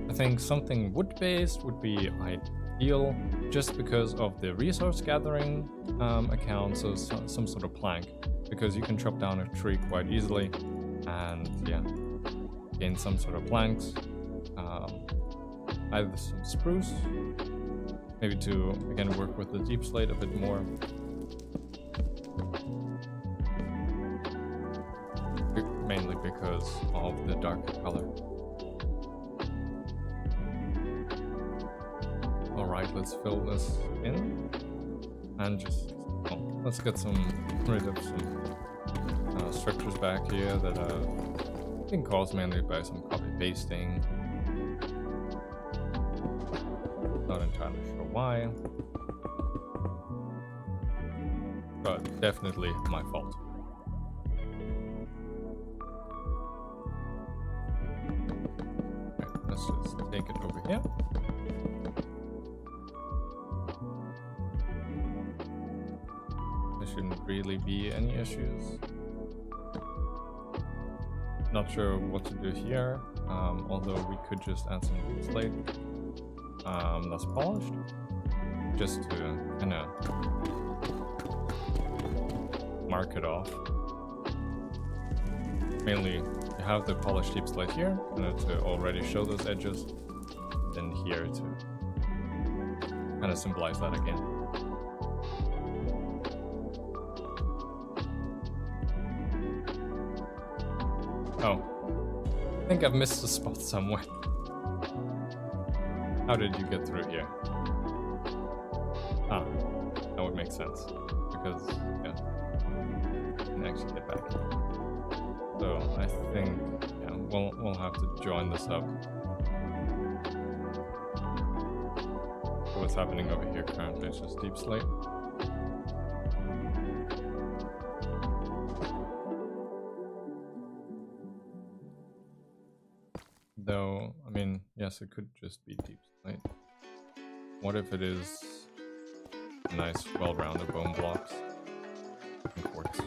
I think something wood-based would be ideal, just because of the resource gathering account, so some sort of plank, because you can chop down a tree quite easily and yeah, gain some sort of planks, either some spruce, maybe to again work with the deep slate a bit more, mainly because of the darker color. Alright, let's fill this in and just, let's get rid of some structures back here that are being caused mainly by some copy pasting. Not entirely sure why, but definitely my fault. let's just take it over here. There shouldn't really be any issues. Not sure what to do here, although we could just add some deep slate that's polished, just to kind of mark it off. Mainly, you have the polished deep slate here, to already show those edges, then here to kind of symbolize that again. Oh, I think I've missed a spot somewhere. How did you get through here? Ah, that would make sense, because, yeah, you can actually get back here. So I think, yeah, we'll have to join this up. So what's happening over here currently is just deep slate. Though, I mean, yes, it could just be deep slate. What if it is nice, well-rounded bone blocks and quartz?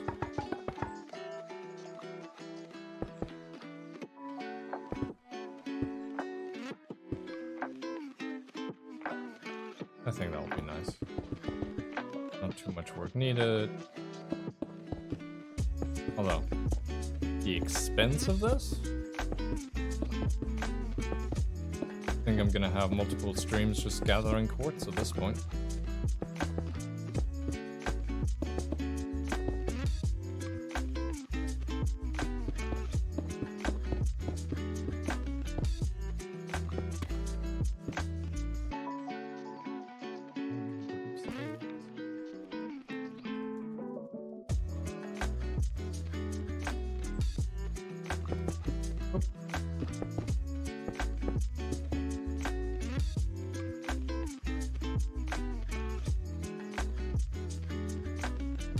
I think that would be nice. Not too much work needed. Although, the expense of this? I think I'm gonna have multiple streams just gathering quartz at this point.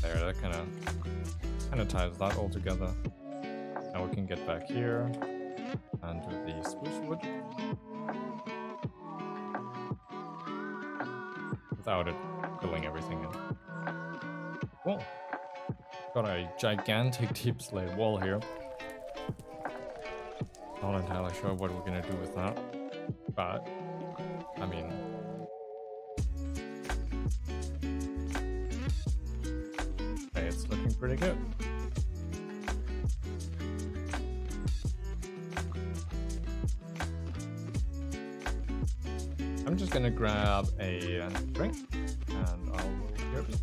There, that kind of ties that all together. Now we can get back here and do the spruce wood without it filling everything in. Cool. Got a gigantic deep slate wall here. Not entirely sure what we're gonna do with that, but I mean, it's looking pretty good. I'm just gonna grab a drink and I'll hear it.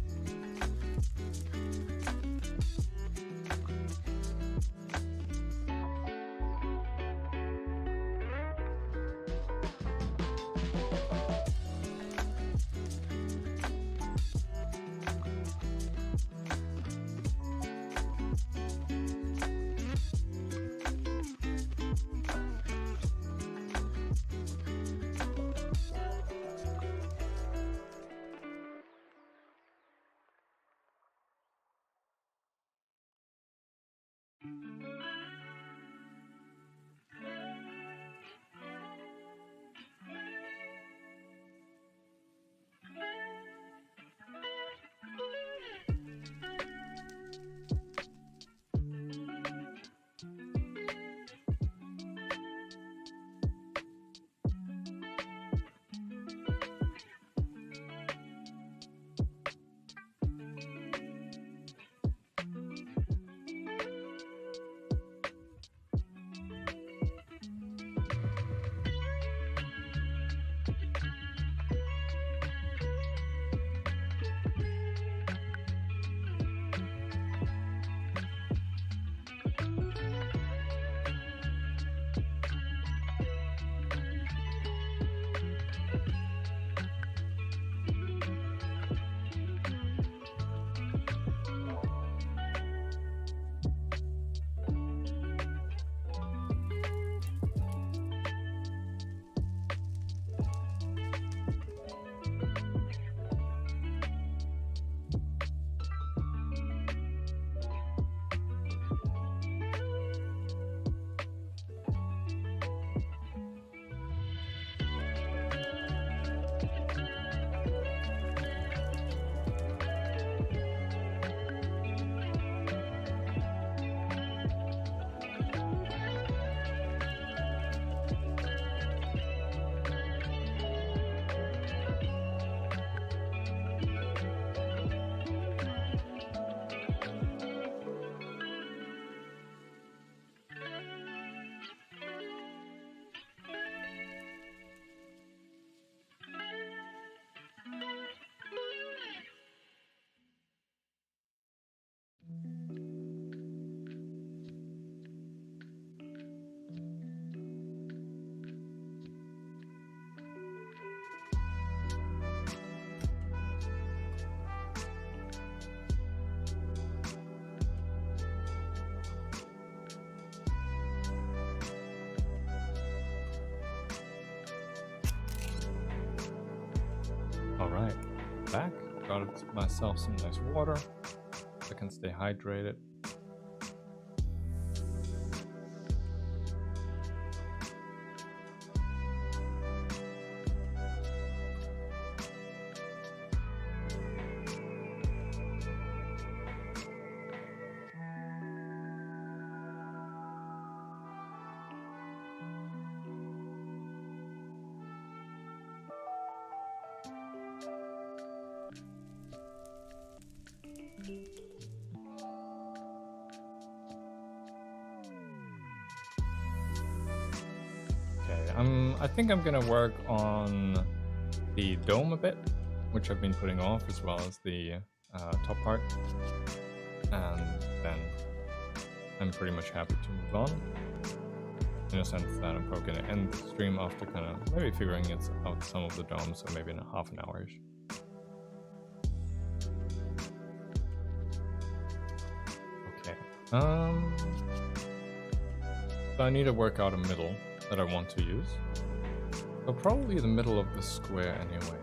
Alright, back. Got myself some nice water. I can stay hydrated. I think I'm gonna work on the dome a bit, which I've been putting off, as well as the top part, and then I'm pretty much happy to move on. In a sense that I'm probably gonna end the stream after kind of maybe figuring out some of the dome, so maybe in a half an hour-ish. Okay. So I need to work out a middle that I want to use. So probably the middle of the square anyway.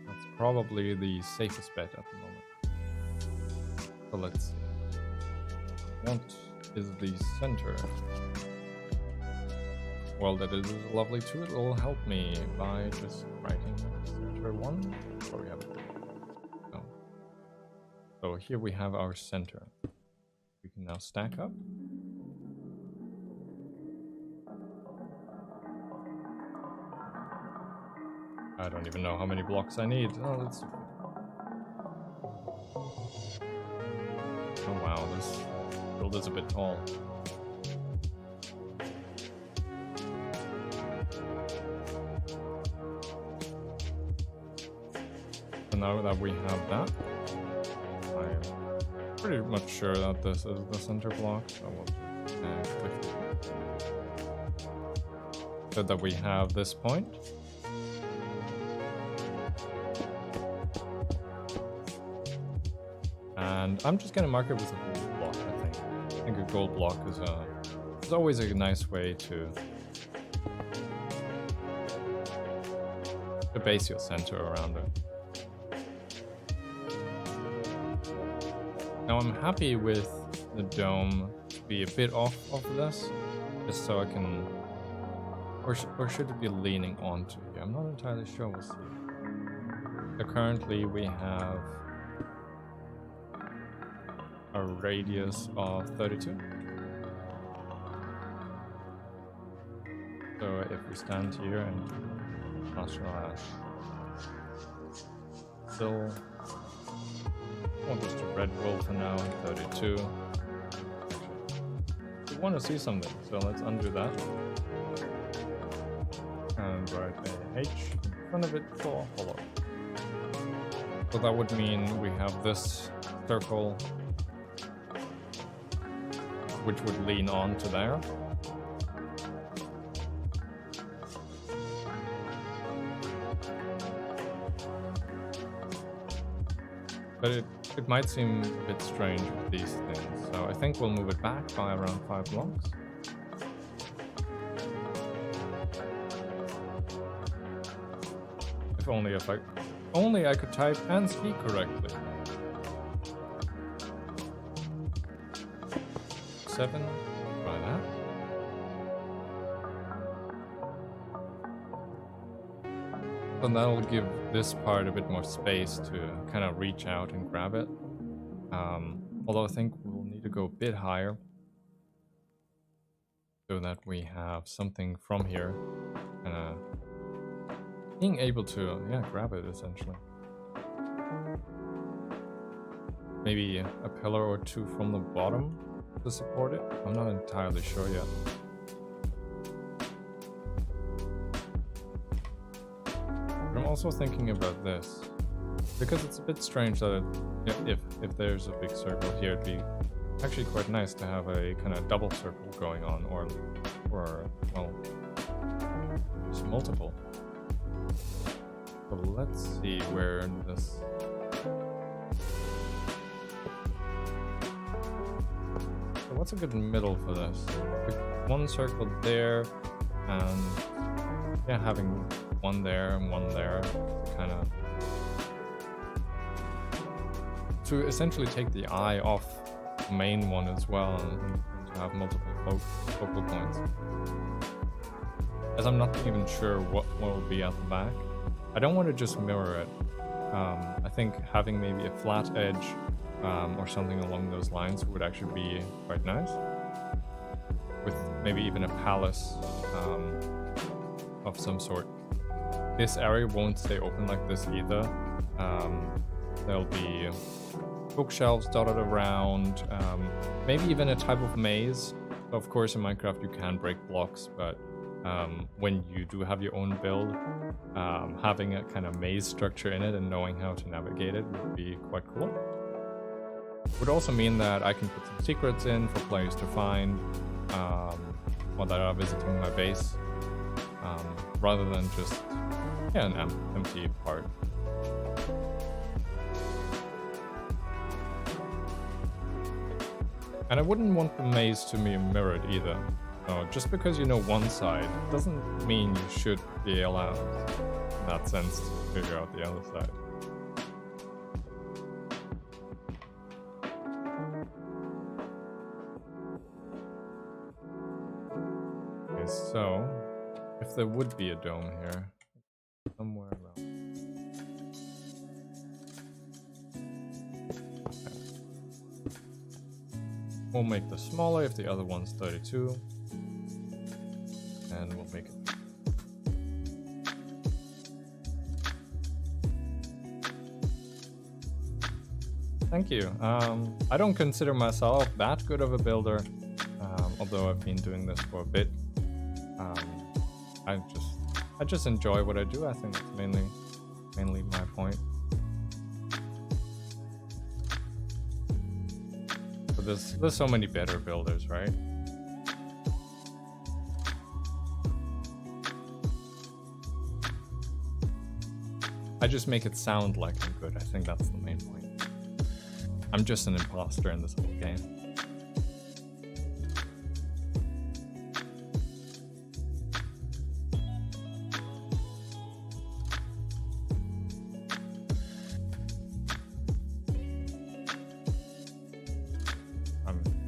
That's probably the safest bet at the moment. So let's see. What is the center? Well, that is a lovely tool. It will help me by just writing center 1. Where we have it. Oh. So here we have our center. We can now stack up. I don't even know how many blocks I need. Oh, let's... Oh wow, this build is a bit tall. So now that we have that, I'm pretty much sure that this is the center block. So we'll so that we have this point. And I'm just gonna mark it with a gold block, I think. I think a gold block is always a nice way to base your center around it. Now I'm happy with the dome to be a bit off of this, just so I can, or should it be leaning onto here? I'm not entirely sure, we'll see. So currently we have a radius of 32. So if we stand here and still, we'll just do red wool for now, 32. We want to see something, so let's undo that. And write a H in front of it for hollow. So that would mean we have this circle which would lean on to there. But it might seem a bit strange with these things, so I think we'll move it back by around 5 blocks. If only I could type and speak correctly. 7, try that. And that'll give this part a bit more space to kind of reach out and grab it. Although I think we'll need to go a bit higher so that we have something from here being able to, grab it essentially. Maybe a pillar or two from the bottom to support it. I'm not entirely sure yet. But I'm also thinking about this, because it's a bit strange that if there's a big circle here, it'd be actually quite nice to have a kind of double circle going on, or well, just multiple. So let's see where this. So what's a good middle for this? One circle there, and yeah, having one there and one there to kind of to essentially take the eye off the main one as well, and to have multiple focal points. As I'm not even sure what will be at the back, I don't want to just mirror it. I think having maybe a flat edge or something along those lines would actually be quite nice. With maybe even a palace of some sort. This area won't stay open like this either. There'll be bookshelves dotted around, maybe even a type of maze. Of course, in Minecraft you can break blocks, but when you do have your own build, having a kind of maze structure in it and knowing how to navigate it would be quite cool. Would also mean that I can put some secrets in for players to find while they are visiting my base, rather than just an empty part. And I wouldn't want the maze to be mirrored either. Just because you know one side doesn't mean you should be allowed, in that sense, to figure out the other side. Okay, so if there would be a dome here, somewhere around. Okay. We'll make this smaller if the other one's 32. And we'll make it. Thank you. I don't consider myself that good of a builder, although I've been doing this for a bit. I just enjoy what I do. I think it's mainly my point. But there's so many better builders, right? I just make it sound like I'm good. I think that's the main point. I'm just an imposter in this whole game.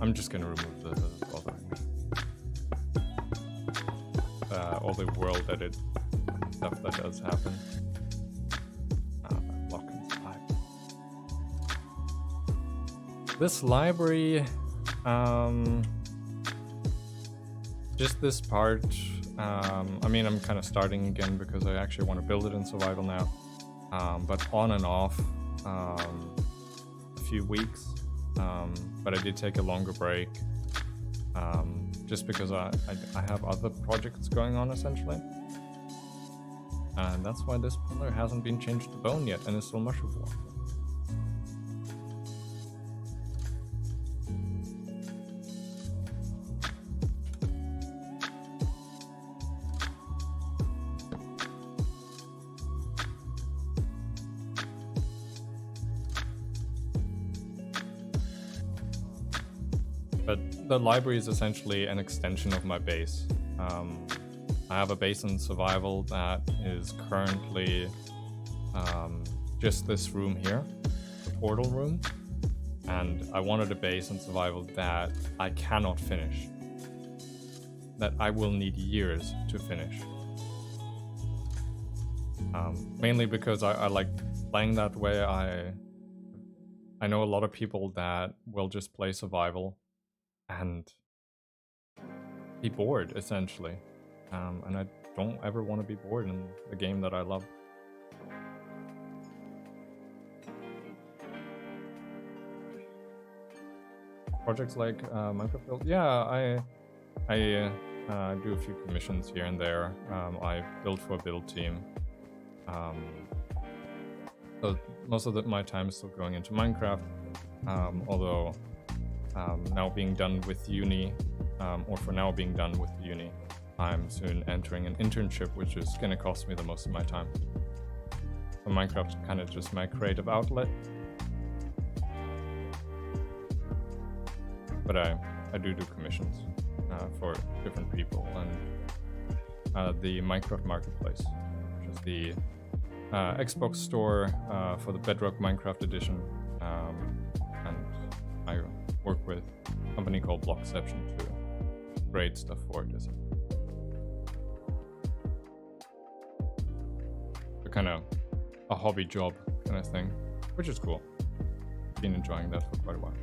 I'm just gonna remove the all the world edit stuff that does happen. This library, just this part, I mean, I'm kind of starting again because I actually want to build it in survival now, but on and off a few weeks, but I did take a longer break, just because I have other projects going on essentially, and that's why this pillar hasn't been changed to bone yet and is still mushroom block. But the library is essentially an extension of my base. I have a base in survival that is currently just this room here, the portal room, and I wanted a base in survival that I cannot finish, that I will need years to finish. Mainly because I like playing that way. I know a lot of people that will just play survival and be bored, essentially. And I don't ever want to be bored in a game that I love. Projects like Minecraft build, yeah, I do a few commissions here and there. I build for a build team. So most of my time is still going into Minecraft, although now being done with uni, or for now being done with uni, I'm soon entering an internship, which is going to cost me the most of my time. So Minecraft's kind of just my creative outlet. But I do commissions for different people, and the Minecraft Marketplace, which is the Xbox store for the Bedrock Minecraft Edition, and I work with a company called Blockception to create stuff for it. So kind of a hobby job kind of thing, which is cool. Been enjoying that for quite a while.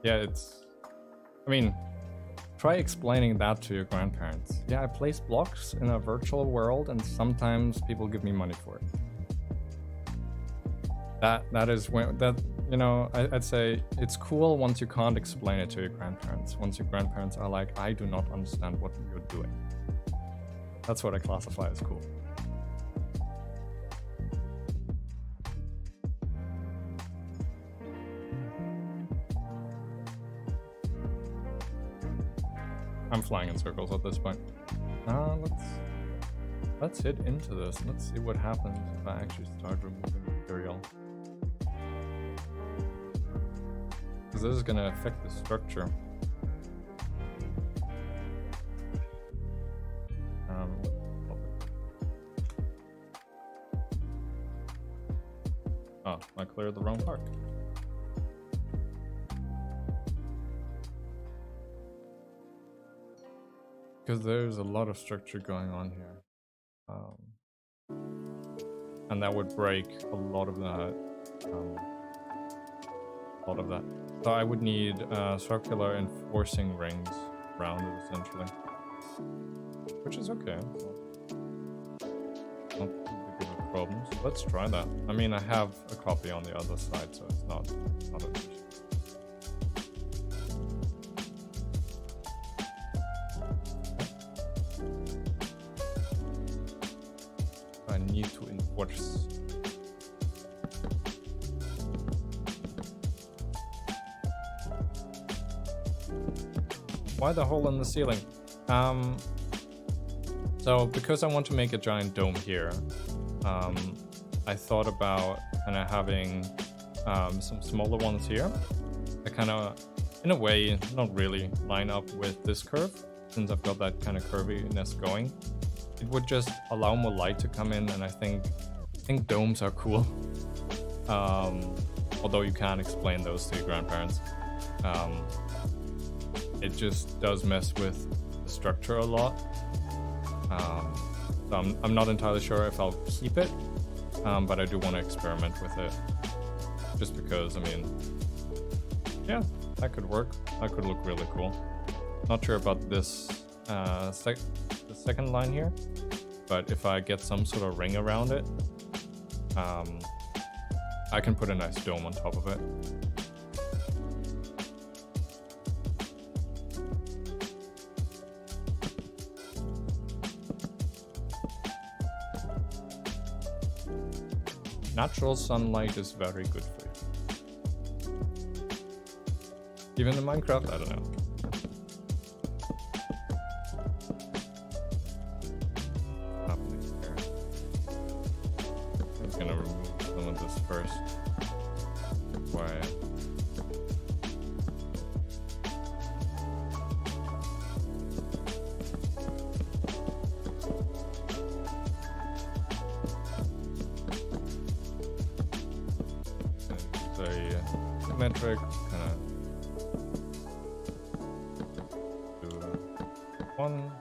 Yeah, I mean, try explaining that to your grandparents. Yeah, I place blocks in a virtual world and sometimes people give me money for it. That is when, you know, I'd say it's cool once you can't explain it to your grandparents. Once your grandparents are like, I do not understand what you're doing. That's what I classify as cool. I'm flying in circles at this point. Let's hit into this. Let's see what happens if I actually start removing material. Because this is going to affect the structure. Oh, I cleared the wrong part. Because there's a lot of structure going on here. And that would break a lot of that. So I would need circular enforcing rings around it, essentially. Which is okay. Not a big problem. So let's try that. I mean, I have a copy on the other side, so it's not an issue. I need to enforce. Why the hole in the ceiling? So because I want to make a giant dome here, I thought about kind of having some smaller ones here. I kind of, in a way, not really line up with this curve, since I've got that kind of curviness going. It would just allow more light to come in, and I think domes are cool. Although you can't explain those to your grandparents. It just does mess with the structure a lot. So I'm not entirely sure if I'll keep it, but I do want to experiment with it. Just because, I mean, yeah, that could work. That could look really cool. Not sure about this the second line here, but if I get some sort of ring around it, I can put a nice dome on top of it. Natural sunlight is very good for you. Even in Minecraft, I don't know. I'm just gonna remove some of this first. Before symmetric, kind of do one.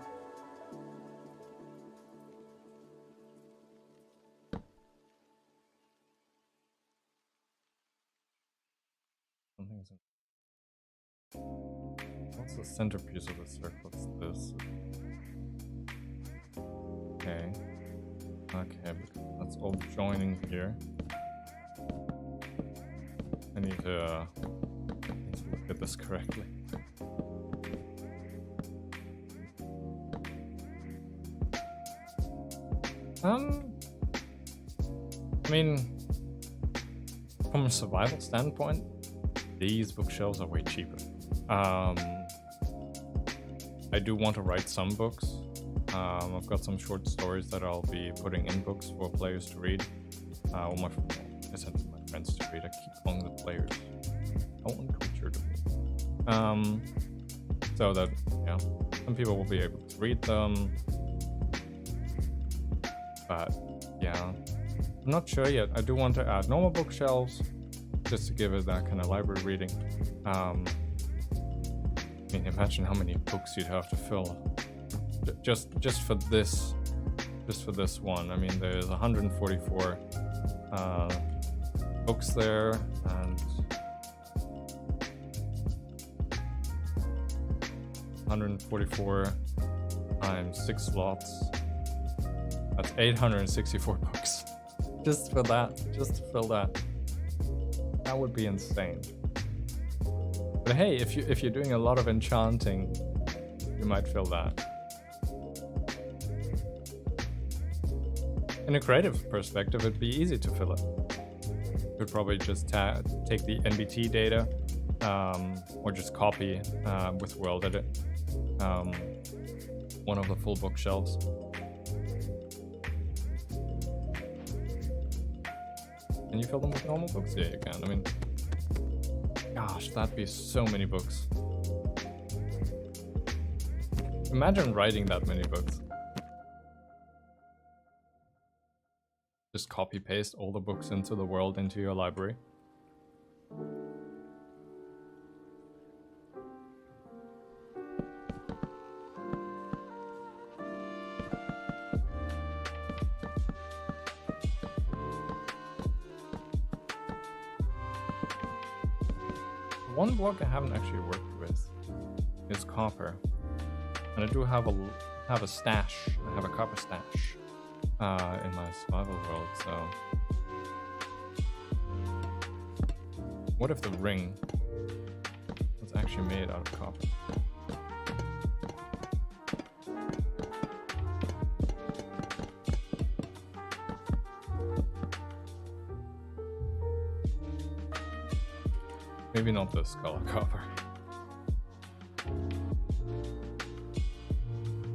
What's the centerpiece of the circle? It's this. Okay. Okay, that's all joining here. I need to look at this correctly. I mean, from a survival standpoint, these bookshelves are way cheaper. I do want to write some books. I've got some short stories that I'll be putting in books for players to read. Essentially my friends to read. I keep calling the players. I want culture to read. so that, yeah, some people will be able to read them. But yeah, I'm not sure yet. I do want to add normal bookshelves just to give it that kind of library reading. I mean, imagine how many books you'd have to fill just for this one. I mean, there's 144 books there, and 144 times 6 slots. That's 864 books. Just for that, just to fill that. That would be insane. But hey, if you're doing a lot of enchanting, you might fill that. In a creative perspective, it'd be easy to fill it. You could probably just take the NBT data, or just copy with WorldEdit one of the full bookshelves. Can you fill them with normal books? Yeah, you can. I mean, gosh, that'd be so many books. Imagine writing that many books. Just copy paste all the books into the world, into your library. One block I haven't actually worked with is copper, and I do have a stash. I have a copper stash in my survival world. So, what if the ring was actually made out of copper? Maybe not this color copper.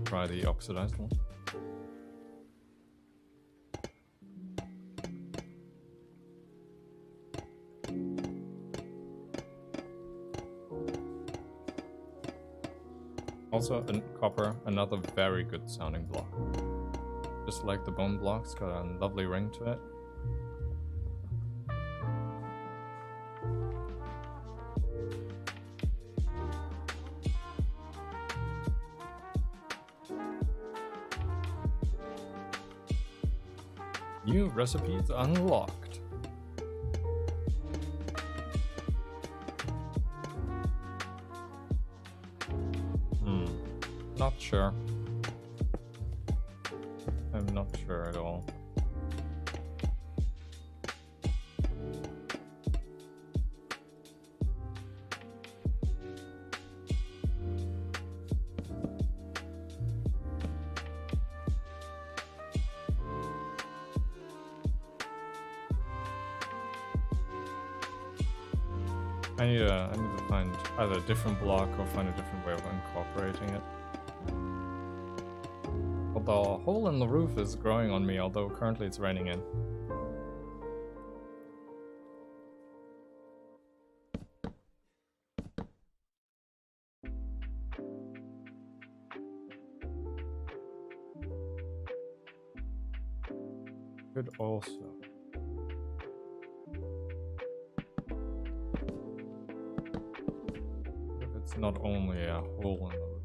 Try the oxidized one. Also, copper, another very good sounding block. Just like the bone block, it's got a lovely ring to it. New recipes unlocked. Not sure. I'm not sure at all. I need to find either a different block or find a different way of incorporating it. The hole in the roof is growing on me, although currently it's raining in. Could also. If it's not only a hole in the roof.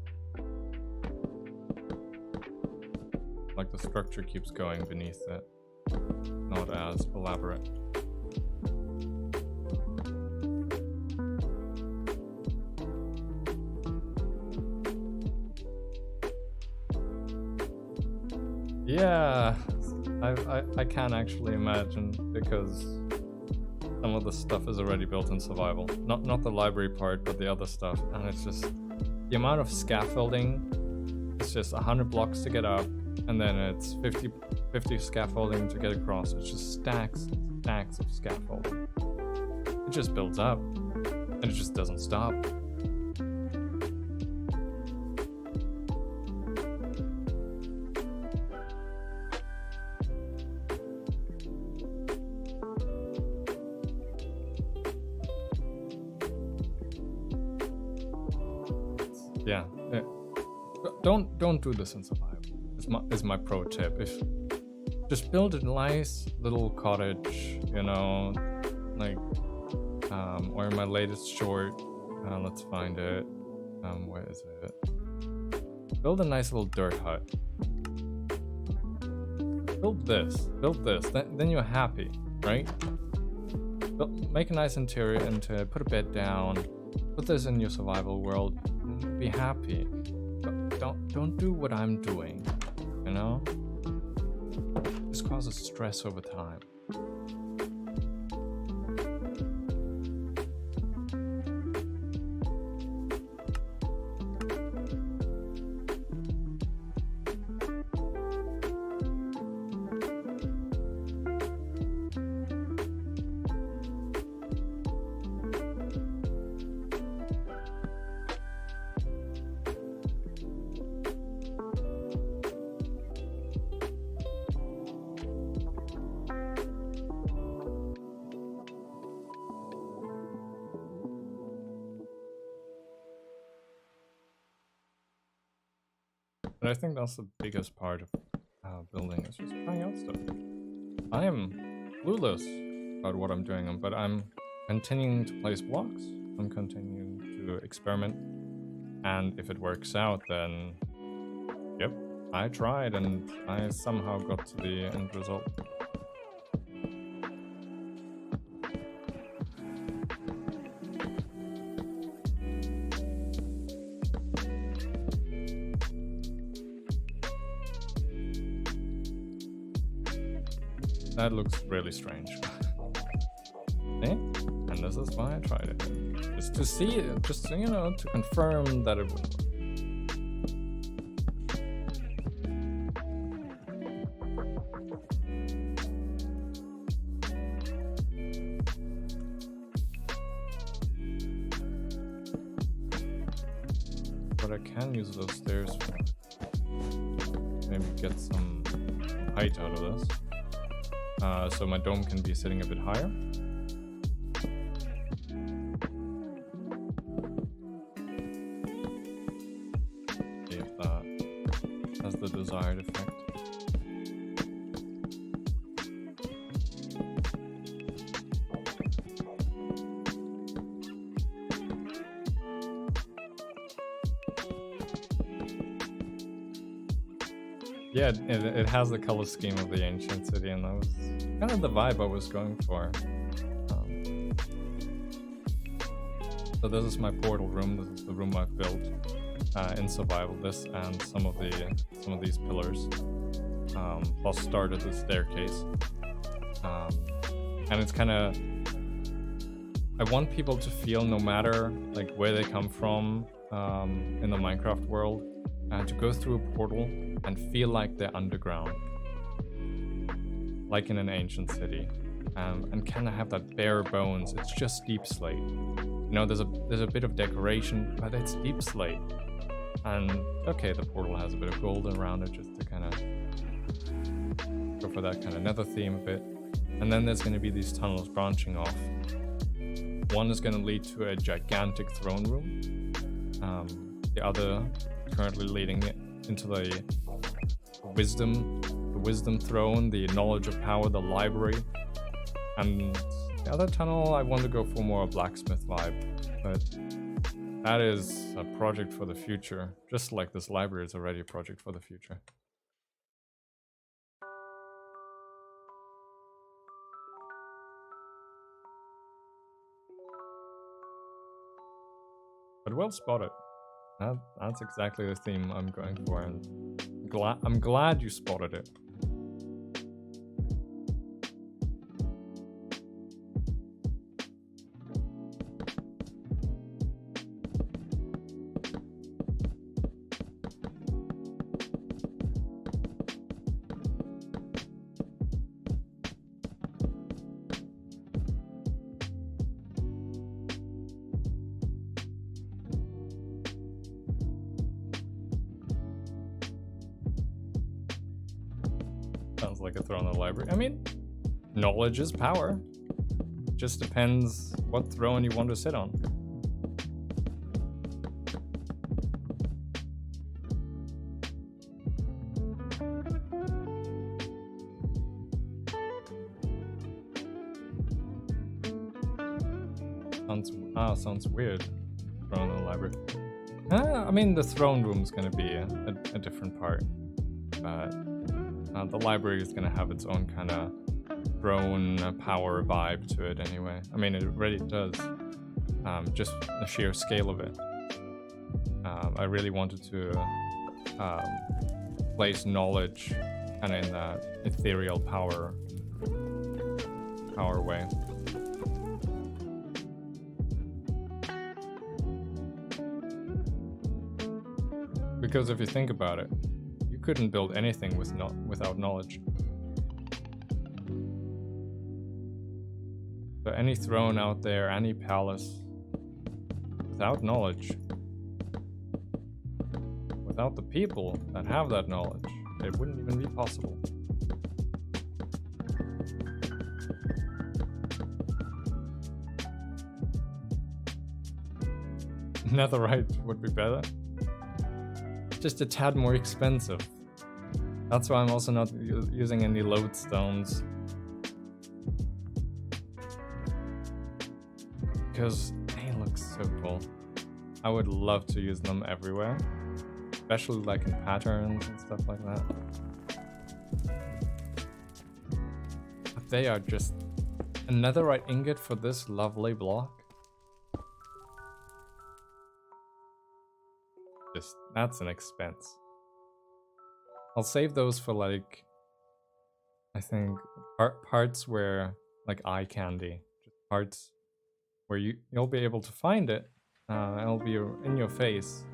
Like the structure keeps going beneath it, not as elaborate. Yeah, I can actually imagine, because some of the stuff is already built in survival. Not the library part, but the other stuff, and it's just the amount of scaffolding. It's just 100 blocks to get up. And then it's 50 scaffolding to get across. It's just stacks and stacks of scaffolding. It just builds up, and it just doesn't stop. yeah. Don't do this in survival. Is my pro tip. If just build a nice little cottage, you know, like or in my latest short, let's find it. Where is it? Build a nice little dirt hut. Build this. Then you're happy, right? Make a nice interior into it. Put a bed down. Put this in your survival world. Be happy. But don't do what I'm doing. You know? This causes stress over time. But I think that's the biggest part of building, is just trying out stuff. I am clueless about what I'm doing, but I'm continuing to place blocks. I'm continuing to experiment. And if it works out, then yep, I tried and I somehow got to the end result. That looks really strange. Okay? And this is why I tried it. Just to see it, just, you know, to confirm that it would work. But I can use those stairs for maybe get some height out of this. So my dome can be sitting a bit higher. See if that has the desired effect. Yeah, it has the color scheme of the ancient city, and that was kind of the vibe I was going for. So this is my portal room. This is the room I've built in survival. This and some of these pillars, plus started the staircase. And it's kind of, I want people to feel, no matter like where they come from in the Minecraft world, to go through a portal and feel like they're underground, like in an ancient city, and kind of have that bare bones. It's just deep slate. You know, there's a bit of decoration, but it's deep slate. And okay, the portal has a bit of gold around it, just to kind of go for that kind of nether theme a bit. And then there's going to be these tunnels branching off. One is going to lead to a gigantic throne room. The other currently leading it into the wisdom throne, the knowledge of power, the library. And the other tunnel, I want to go for more a blacksmith vibe, but that is a project for the future, just like this library is already a project for the future. But well spotted. That's exactly the theme I'm going for, and I'm glad you spotted it. Sounds like a throne in the library. I mean, knowledge is power. Just depends what throne you want to sit on. sounds weird. Throne in the library. I mean, the throne room is going to be a different part, but the library is going to have its own kind of throne power vibe to it anyway. I mean, it already does. Just the sheer scale of it. I really wanted to place knowledge kind of in that ethereal power way. Because if you think about it, you couldn't build anything without knowledge. So any throne out there, any palace, without knowledge, without the people that have that knowledge, it wouldn't even be possible. Netherite would be better. Just a tad more expensive. That's why I'm also not using any lodestones. Because they look so cool. I would love to use them everywhere. Especially like in patterns and stuff like that. But they are just a netherite ingot for this lovely block. That's an expense. I'll save those for like, I think parts where like eye candy, just parts where you'll be able to find it. It'll be in your face.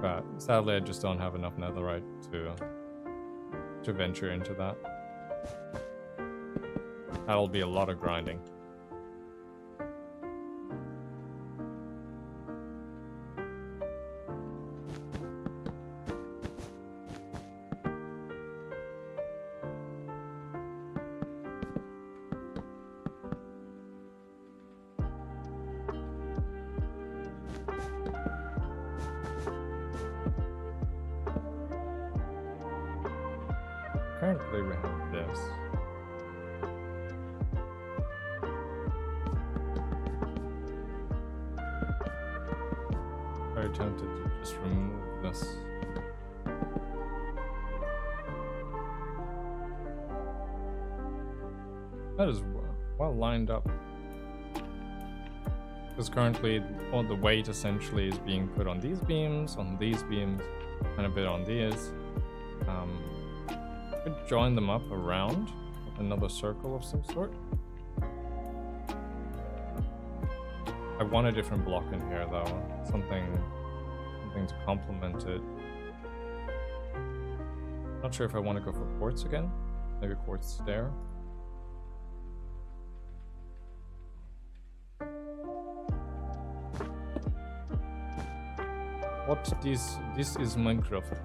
But sadly, I just don't have enough netherite to venture into that. That'll be a lot of grinding. Currently we have this. Very tempted to just remove this. That is well lined up. Because currently all the weight essentially is being put on these beams, and a bit on these. Could join them up around another circle of some sort. I want a different block in here though, something to complement it. Not sure if I want to go for quartz again. Maybe quartz stair. What this is Minecraft.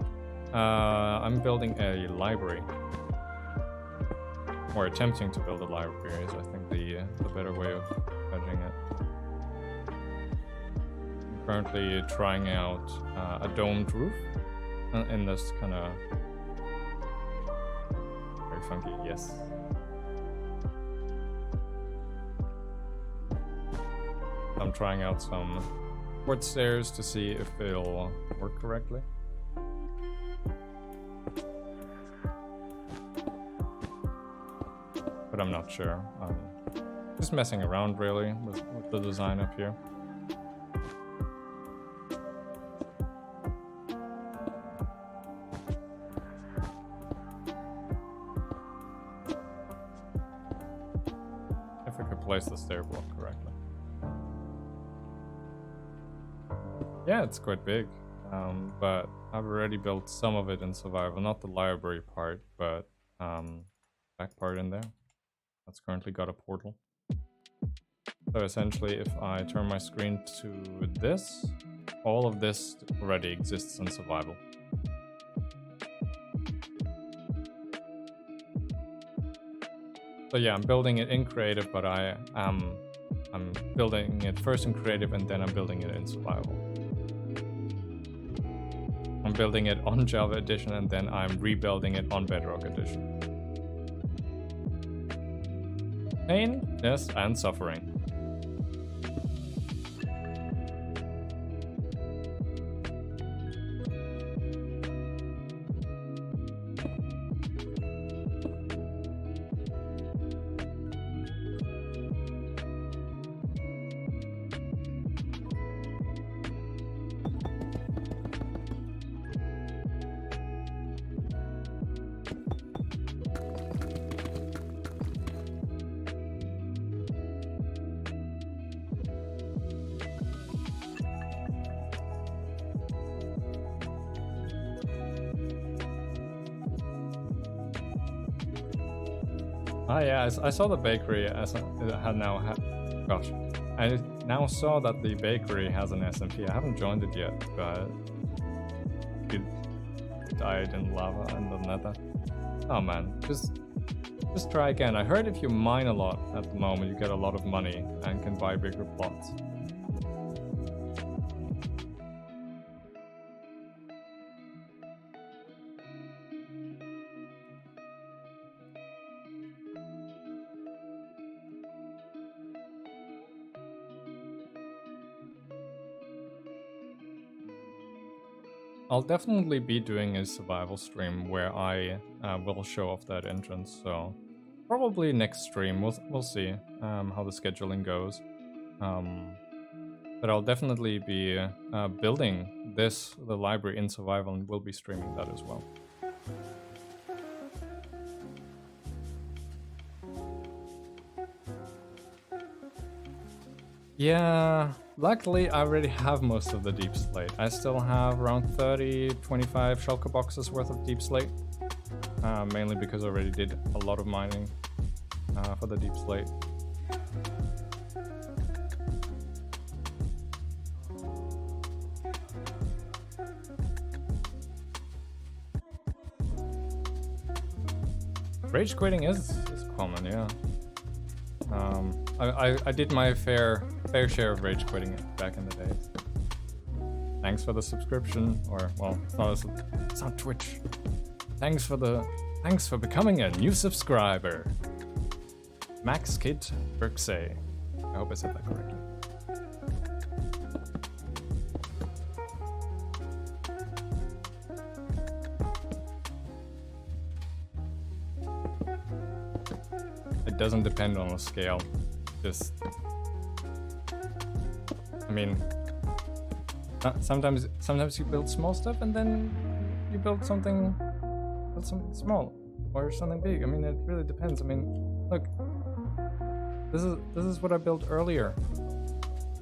I'm building a library, or attempting to build a library is I think the better way of judging it. I'm currently trying out a domed roof in this kind of very funky, yes. I'm trying out some quartz stairs to see if it'll work correctly. But I'm not sure. Just messing around really with the design up here. If I could place the stair block correctly. Yeah, it's quite big, but I've already built some of it in survival, not the library part, but back part in there. That's currently got a portal. So essentially, if I turn my screen to this, all of this already exists in survival. So yeah, I'm building it in creative, but I'm building it first in creative and then I'm building it in survival. I'm building it on Java Edition and then I'm rebuilding it on Bedrock Edition. Pain, yes, and suffering. Oh yeah, I saw the bakery as it had now had. Gosh, I now saw that the bakery has an SMP. I haven't joined it yet, but it died in lava and the nether. Oh man, just try again. I heard if you mine a lot at the moment, you get a lot of money and can buy bigger plots. I'll definitely be doing a survival stream where I will show off that entrance, so probably next stream. We'll see how the scheduling goes. But I'll definitely be building the library in survival, and we'll be streaming that as well. Yeah, luckily I already have most of the deep slate. I still have around 30-25 shulker boxes worth of deep slate, mainly because I already did a lot of mining for the deep slate. Rage quitting is common, yeah. I did my fair share of rage quitting back in the days. Thanks for the subscription, or well, it's not Twitch. Thanks for becoming a new subscriber. Max Kid Berksay. I hope I said that correctly. It doesn't depend on the scale. Just, I mean, sometimes you build small stuff and then you build something small or something big. I mean, it really depends. I mean, look, this is what I built earlier,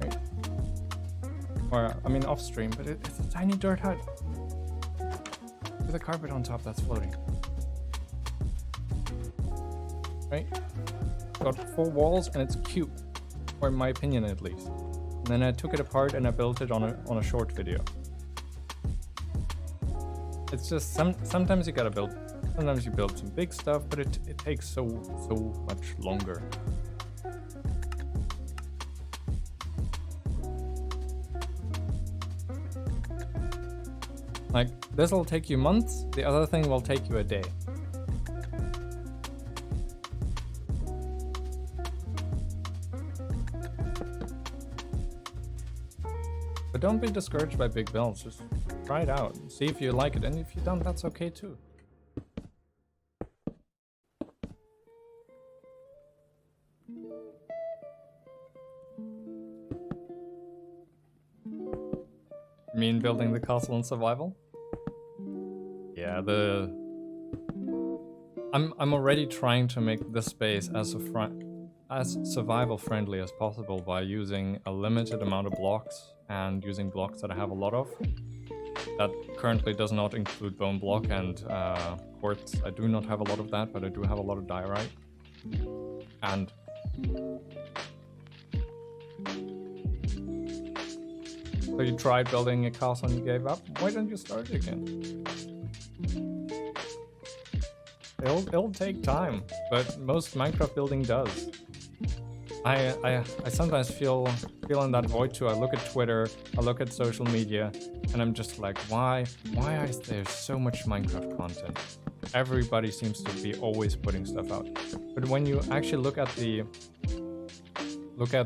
right? Or I mean, off stream, but it's a tiny dirt hut with a carpet on top that's floating, right? Got 4 walls and it's cute, or in my opinion at least. And then I took it apart and I built it on a short video. It's just sometimes you gotta build. Sometimes you build some big stuff, but it takes so much longer. Like this will take you months. The other thing will take you a day. But don't be discouraged by big builds, just try it out, see if you like it, and if you don't, that's okay too. You mean building the castle in survival? Yeah, I'm already trying to make this space as survival friendly as possible by using a limited amount of blocks and using blocks that I have a lot of. That currently does not include bone block and quartz. I do not have a lot of that, but I do have a lot of diorite. And so you tried building a castle and you gave up? Why don't you start again? It'll take time, but most Minecraft building does. I sometimes feel in that void too. I look at Twitter, I look at social media, and I'm just like, why is there so much Minecraft content? Everybody seems to be always putting stuff out. But when you actually look at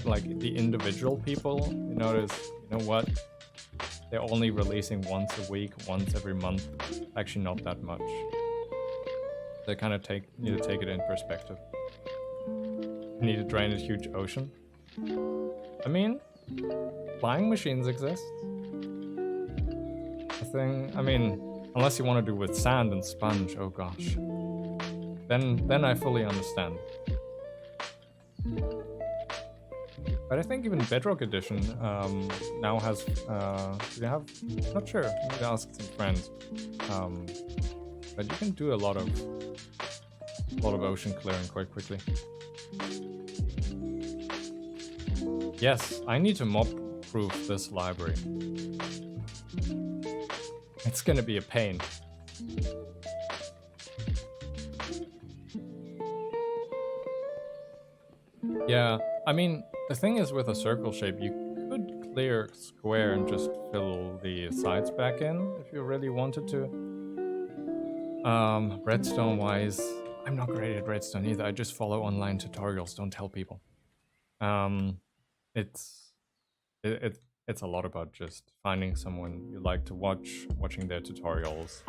like the individual people, you notice, you know what? They're only releasing once a week, once every month. Actually not that much. They kind of need to take it in perspective. You need to drain a huge ocean. I mean, flying machines exist. I mean, unless you want to do with sand and sponge, oh gosh. Then I fully understand. But I think even Bedrock Edition now has, not sure, maybe ask some friends. But you can do a lot of A lot of ocean clearing quite quickly. Yes, I need to mob-proof this library. It's gonna be a pain. Yeah, I mean, the thing is with a circle shape, you could clear square and just fill the sides back in if you really wanted to. Redstone-wise, I'm not great at redstone either. I just follow online tutorials, don't tell people. It's a lot about just finding someone you like to watch, watching their tutorials.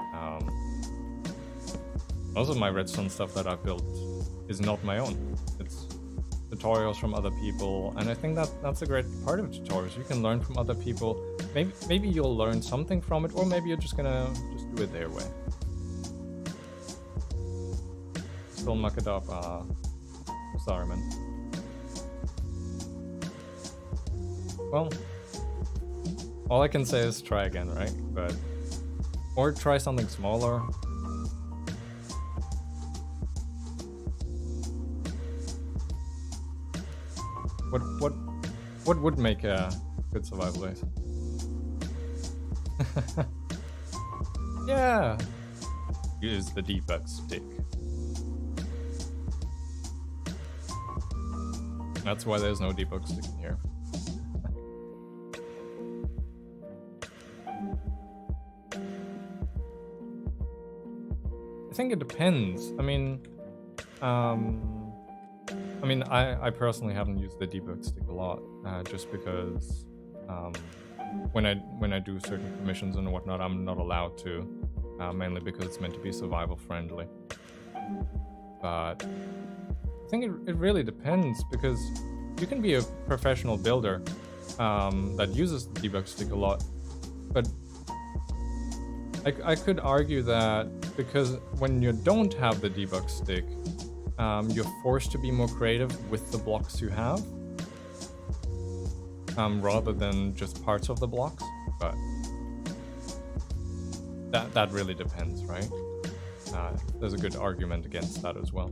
Most of my redstone stuff that I've built is not my own. It's tutorials from other people, and I think that's a great part of tutorials. You can learn from other people. Maybe you'll learn something from it, or maybe you're just gonna do it their way. Still muck it up. Sorry, man. Well, all I can say is try again, right? Or try something smaller. What would make a good survival base? Yeah. Use the debug stick. That's why there's no debug stick in here. I think it depends. I mean, I personally haven't used the debug stick a lot, just because when I do certain permissions and whatnot, I'm not allowed to, mainly because it's meant to be survival friendly. But I think it really depends, because you can be a professional builder that uses the debug stick a lot, but I could argue that because when you don't have the debug stick, you're forced to be more creative with the blocks you have, rather than just parts of the blocks. But that really depends, right? There's a good argument against that as well.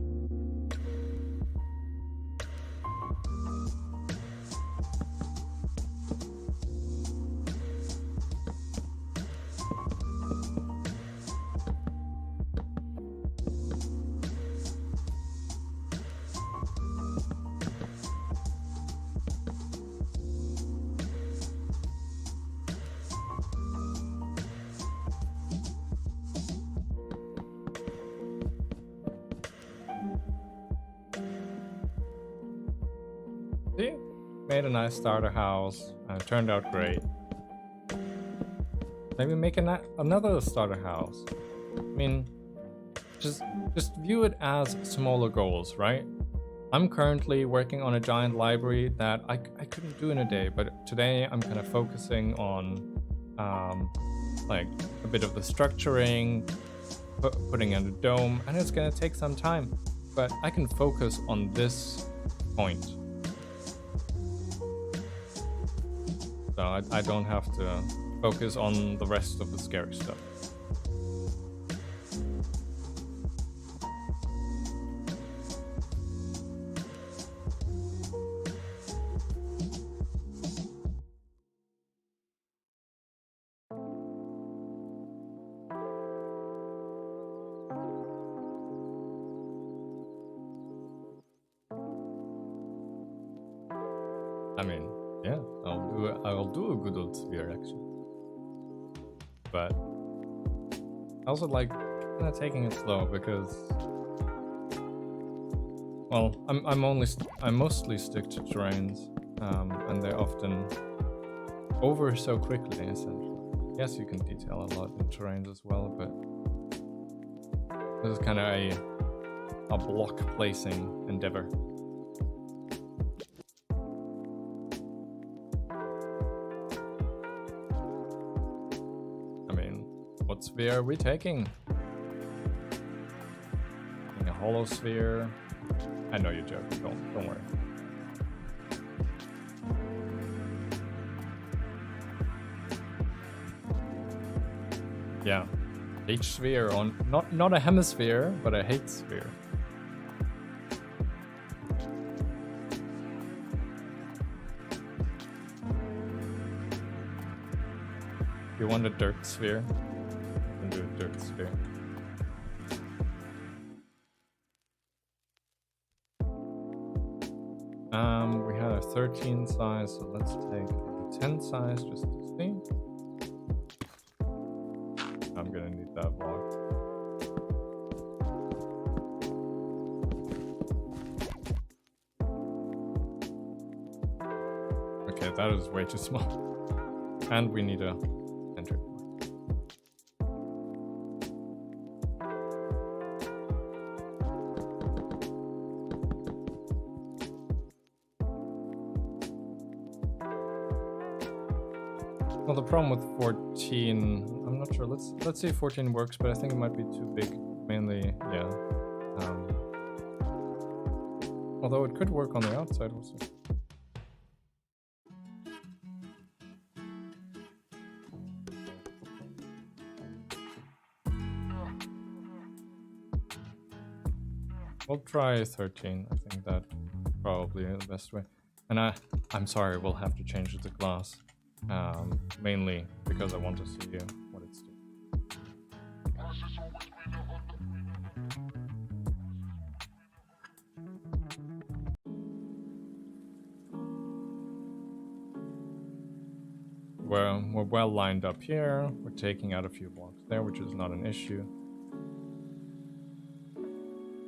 See? Made a nice starter house, and it turned out great. Maybe make another starter house. I mean, just view it as smaller goals, right? I'm currently working on a giant library that I couldn't do in a day, but today I'm kind of focusing on like a bit of the structuring, putting in a dome, and it's gonna take some time, but I can focus on this point. So I don't have to focus on the rest of the scary stuff. I mean, yeah, I'll do a good old sphere actually. But I also like kind of taking it slow because, well, I mostly stick to terrains, and they're often over so quickly. Essentially, yes, you can detail a lot in terrains as well, but this is kind of a block placing endeavor. What sphere are we taking? A hollow sphere. I know you're joking. Don't worry. Yeah, H sphere on not a hemisphere, but a hate sphere. You want a dirt sphere? You can do a dirt sphere. We had a 13 size, so let's take a 10 size just to see. I'm gonna need that block. Okay, that is way too small. And we need a entry. Well, the problem with 14, I'm not sure. Let's see if 14 works, but I think it might be too big. Mainly, yeah. Although it could work on the outside, we'll see. We'll try 13. I think that probably the best way. And I'm sorry, we'll have to change the glass. Mainly because I want to see what it's doing. We're well lined up here. We're taking out a few blocks there, which is not an issue.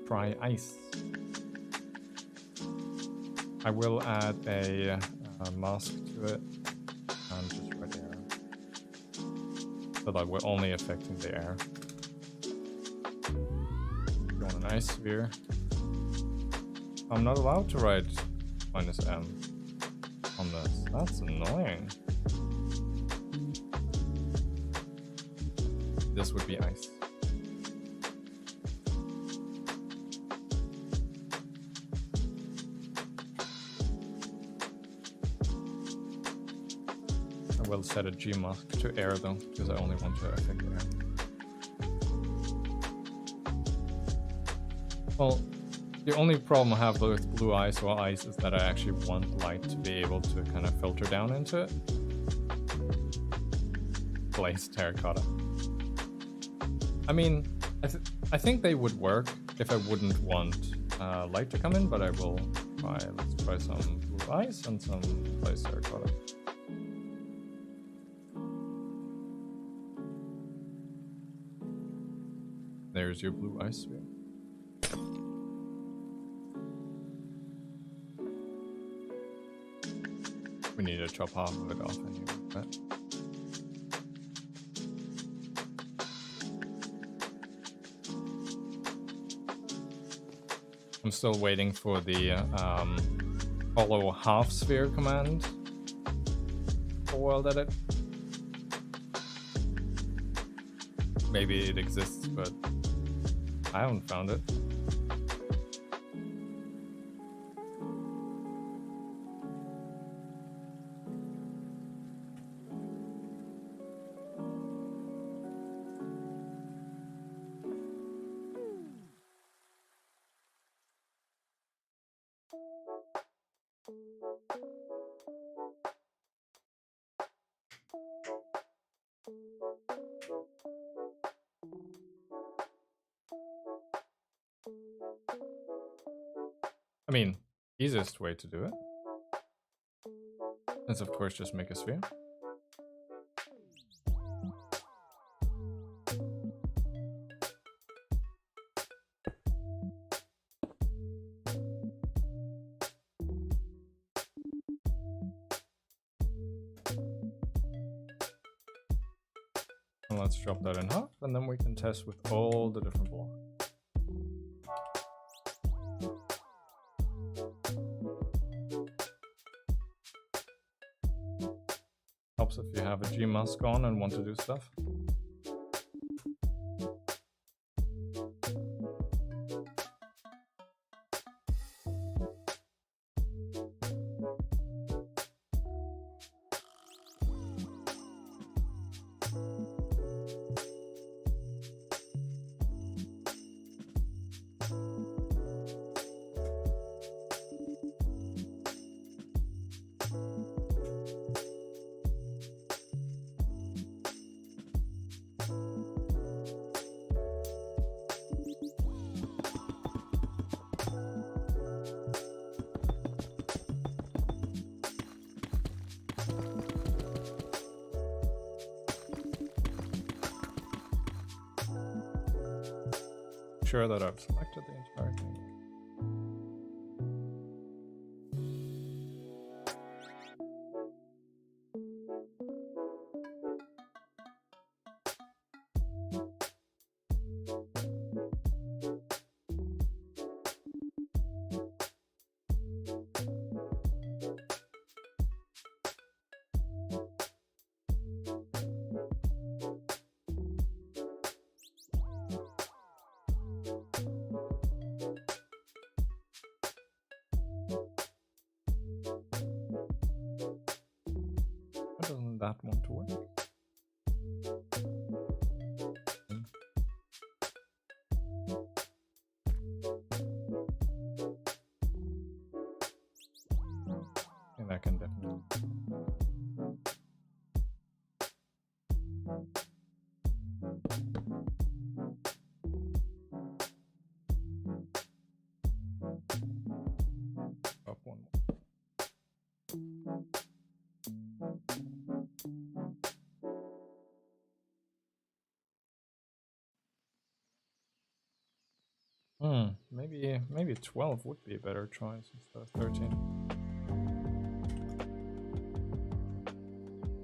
Try ice. I will add a mask to it. And just right there. So that we're only affecting the air. You want an ice sphere? I'm not allowed to write -m on this. That's annoying. This would be ice. I will set a G mask to air though, because I only want to affect air. Well, the only problem I have with blue ice or ice is that I actually want light to be able to kind of filter down into it. Glazed terracotta. I mean, I think they would work if I wouldn't want light to come in, but I will try. Let's try some blue ice and some glazed terracotta. There's your blue ice sphere. We need to chop half of it off anyway, but I'm still waiting for the hollow half sphere command for World Edit. Maybe it exists, but I haven't found it. I mean, easiest way to do it is of course just make a sphere. And let's drop that in half, and then we can test with all the different blocks. Helps if you have a G mask on and want to do stuff. sure that I've selected the entire thing. Why doesn't that want to work? I think that can definitely. Up one more. Maybe 12 would be a better choice instead of 13.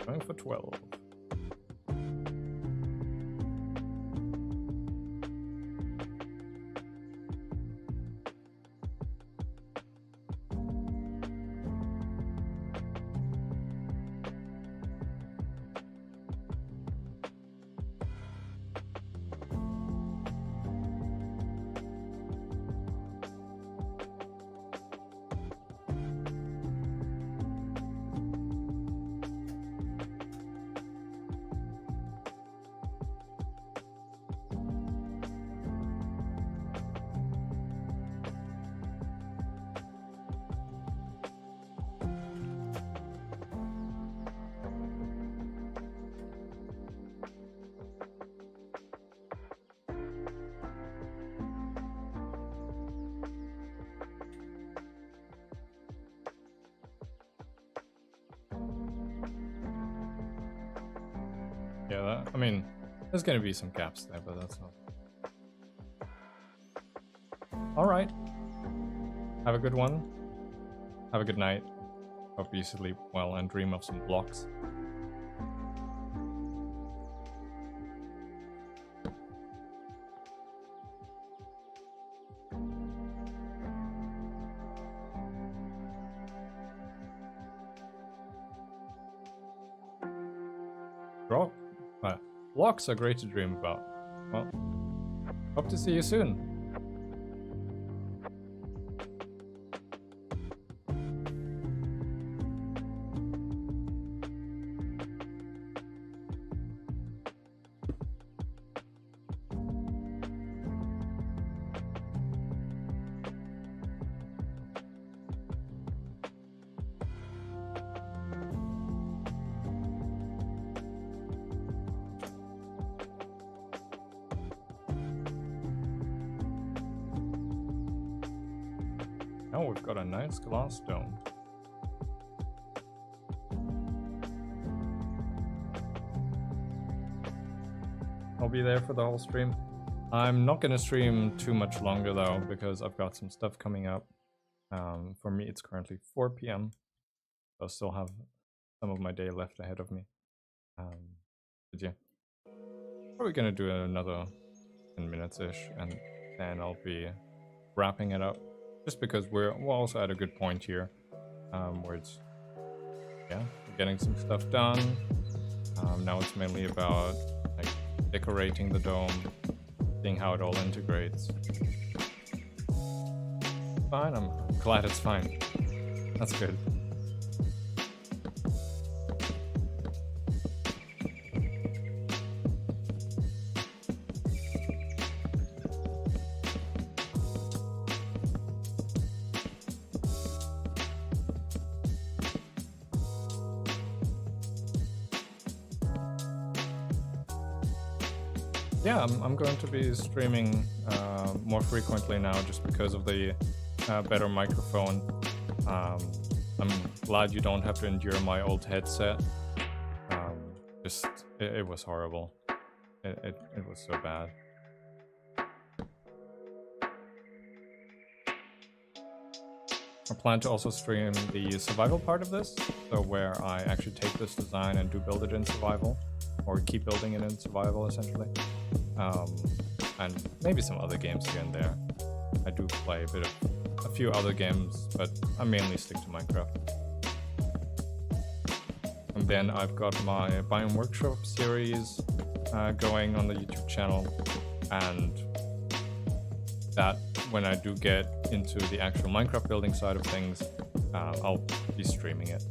Going for 12. Yeah, I mean, there's gonna be some gaps there, but that's not. Alright. Have a good one. Have a good night. Hope you sleep well and dream of some blocks. Blocks are great to dream about. Well, hope to see you soon. Oh, we've got a nice glass dome. I'll be there for the whole stream. I'm not gonna stream too much longer though, because I've got some stuff coming up. For me, it's currently 4 p.m. So I still have some of my day left ahead of me. But yeah, probably gonna do another 10 minutes-ish, and then I'll be wrapping it up. Just because we're also at a good point here, where it's, yeah, we're getting some stuff done. Now it's mainly about like decorating the dome, seeing how it all integrates. Fine, I'm glad it's fine. That's good. Yeah, I'm going to be streaming more frequently now just because of the better microphone. I'm glad you don't have to endure my old headset. It was horrible. It was so bad. I plan to also stream the survival part of this, so where I actually take this design and do build it in survival, or keep building it in survival essentially, and maybe some other games here and there. I do play a few other games, but I mainly stick to Minecraft. And then I've got my Biome Workshop series going on the YouTube channel, and that when I do get into the actual Minecraft building side of things, I'll be streaming it.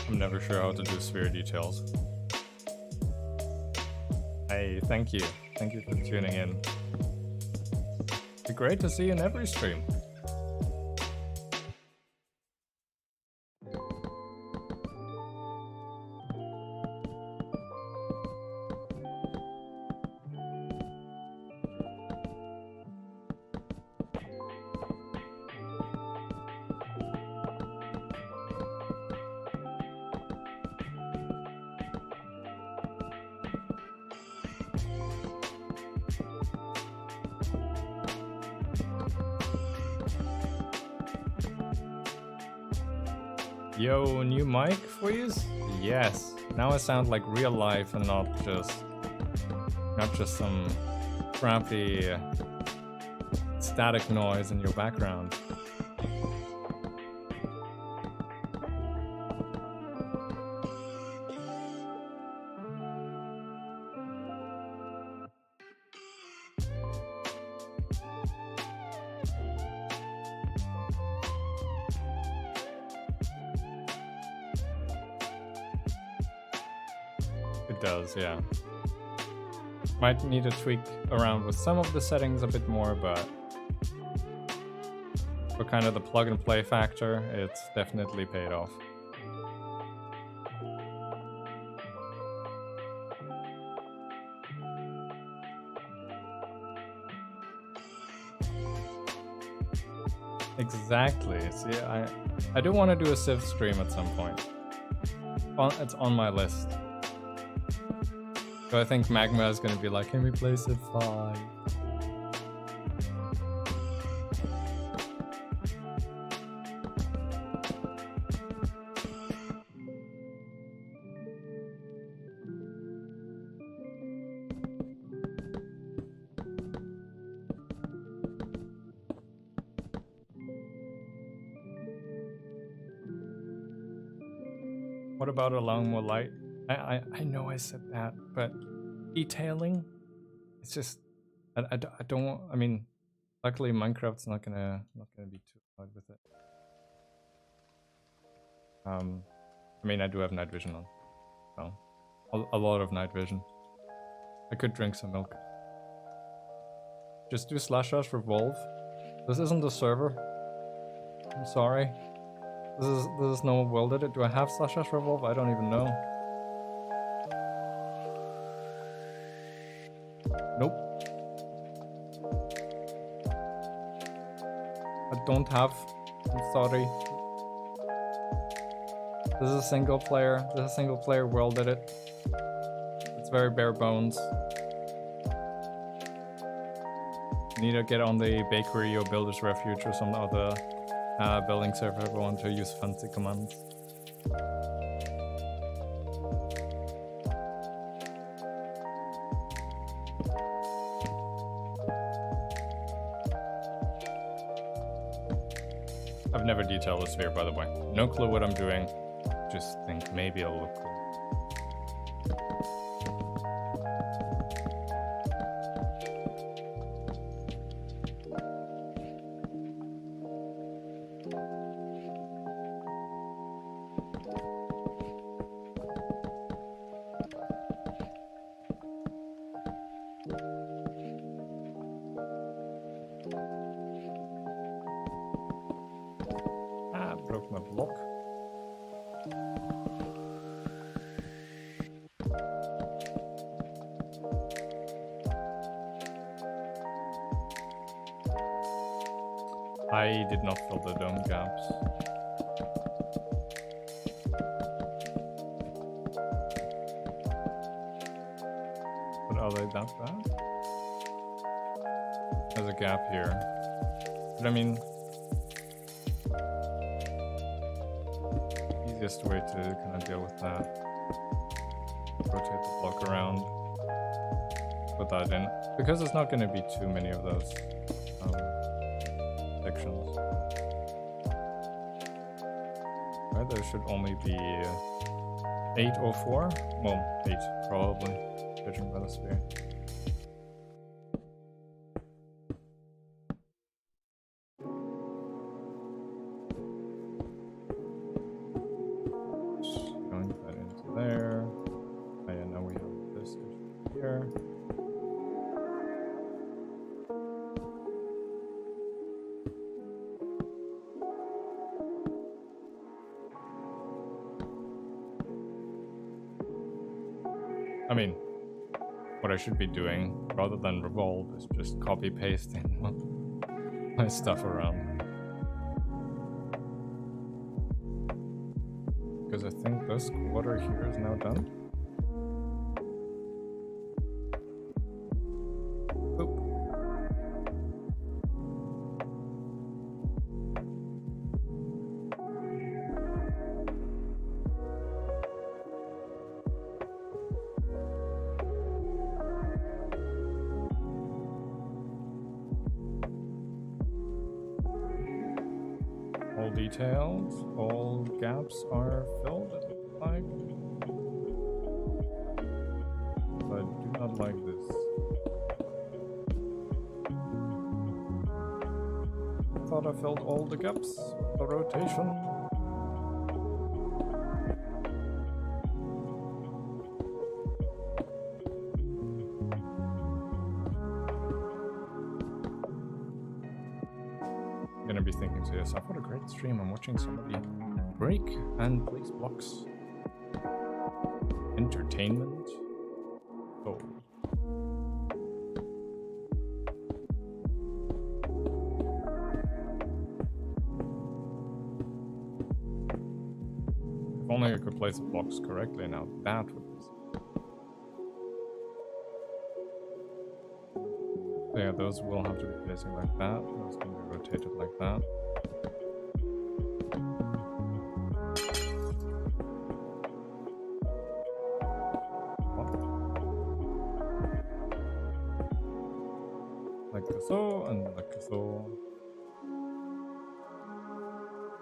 I'm never sure how to do sphere details. Hey, thank you. Thank you for tuning in. It'd be great to see you in every stream. Yo, new mic for you? Yes. Now I sound like real life and not just some crappy static noise in your background. It does, yeah. Might need to tweak around with some of the settings a bit more, but for kind of the plug and play factor, it's definitely paid off. Exactly. See, I do want to do a Civ stream at some point. It's on my list. So I think Magma is going to be like, can we play Civ 5? What about allowing more light? I know I said that, but detailing, it's just I don't want. I mean, luckily Minecraft's not gonna be too hard with it. I mean, I do have night vision on, so a lot of night vision. I could drink some milk. Just do // revolve. This isn't a server. I'm sorry. This is no world edit. Do I have // revolve? I don't even know. Nope. I don't have. I'm sorry. This is a single player. This is a single player world edit. It's very bare bones. Need to get on the bakery or builder's refuge or some other building server if I want to use fancy commands. I've never detailed a sphere, by the way. No clue what I'm doing. Just think maybe it'll look cool. Broke my block. I did not fill the dome gaps. But are they that bad? There's a gap here. But I mean, easiest way to kind of deal with that. Rotate the block around. Put that in. Because there's not going to be too many of those sections. Right, there should only be 8 or 4. Well, 8 probably, judging by the sphere. Going that into there. Oh yeah, now we have this here. I mean, what I should be doing, rather than revolve, is just copy pasting my stuff around. Because I think this quarter here is now done. Oop. All details, all gaps are filled, it looks like. But I do not like this. I thought I filled all the gaps, the rotation. Gonna be thinking to yourself, what a great stream, I'm watching somebody break and place blocks. Entertainment. Oh. If only I could place the blocks correctly now, that would be so. So yeah, those will have to be placing like that. Those can be rotated like that. Like so, and like so.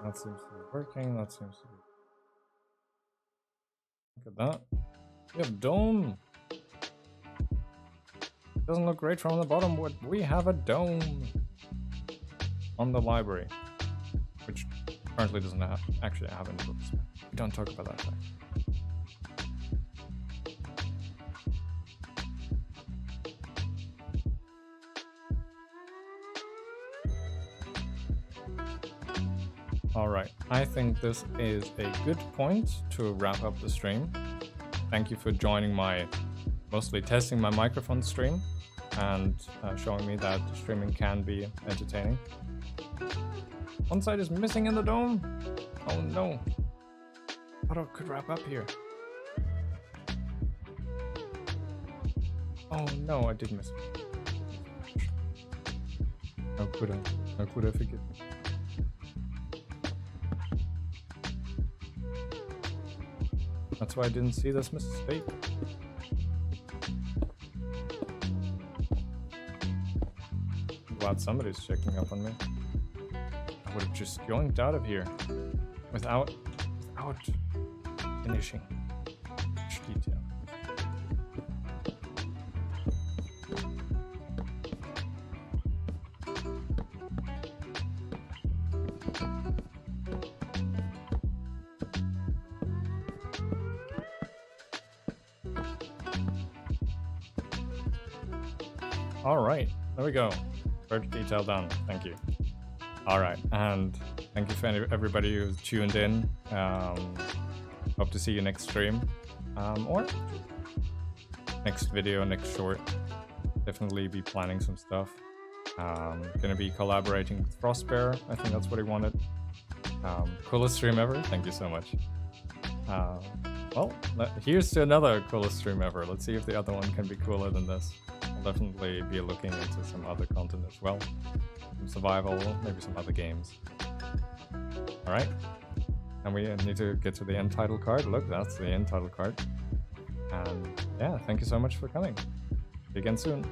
That seems to be working, that seems to be... Look at that. We have dome! Doesn't look great from the bottom, but we have a dome on the library, which currently doesn't actually have any books. We don't talk about that fact. Alright, I think this is a good point to wrap up the stream. Thank you for joining my mostly testing my microphone stream and showing me that streaming can be entertaining. One side is missing in the dome. Oh no. Thought I could wrap up here. Oh no, I did miss it. How could I? How could I forget? That's why I didn't see this mistake. I'm glad somebody's checking up on me. I would have just yoinked out of here without finishing much detail. All right, there we go. First detail done. Thank you. All right, and thank you for everybody who's tuned in. Hope to see you next stream, or next video, next short. Definitely be planning some stuff. Gonna be collaborating with Frostbear. I think that's what he wanted. Coolest stream ever. Thank you so much. Well, here's to another coolest stream ever. Let's see if the other one can be cooler than this. I'll definitely be looking into some other content as well. Some survival, maybe some other games. Alright. And we need to get to the end title card. Look, that's the end title card. And yeah, thank you so much for coming. See you again soon.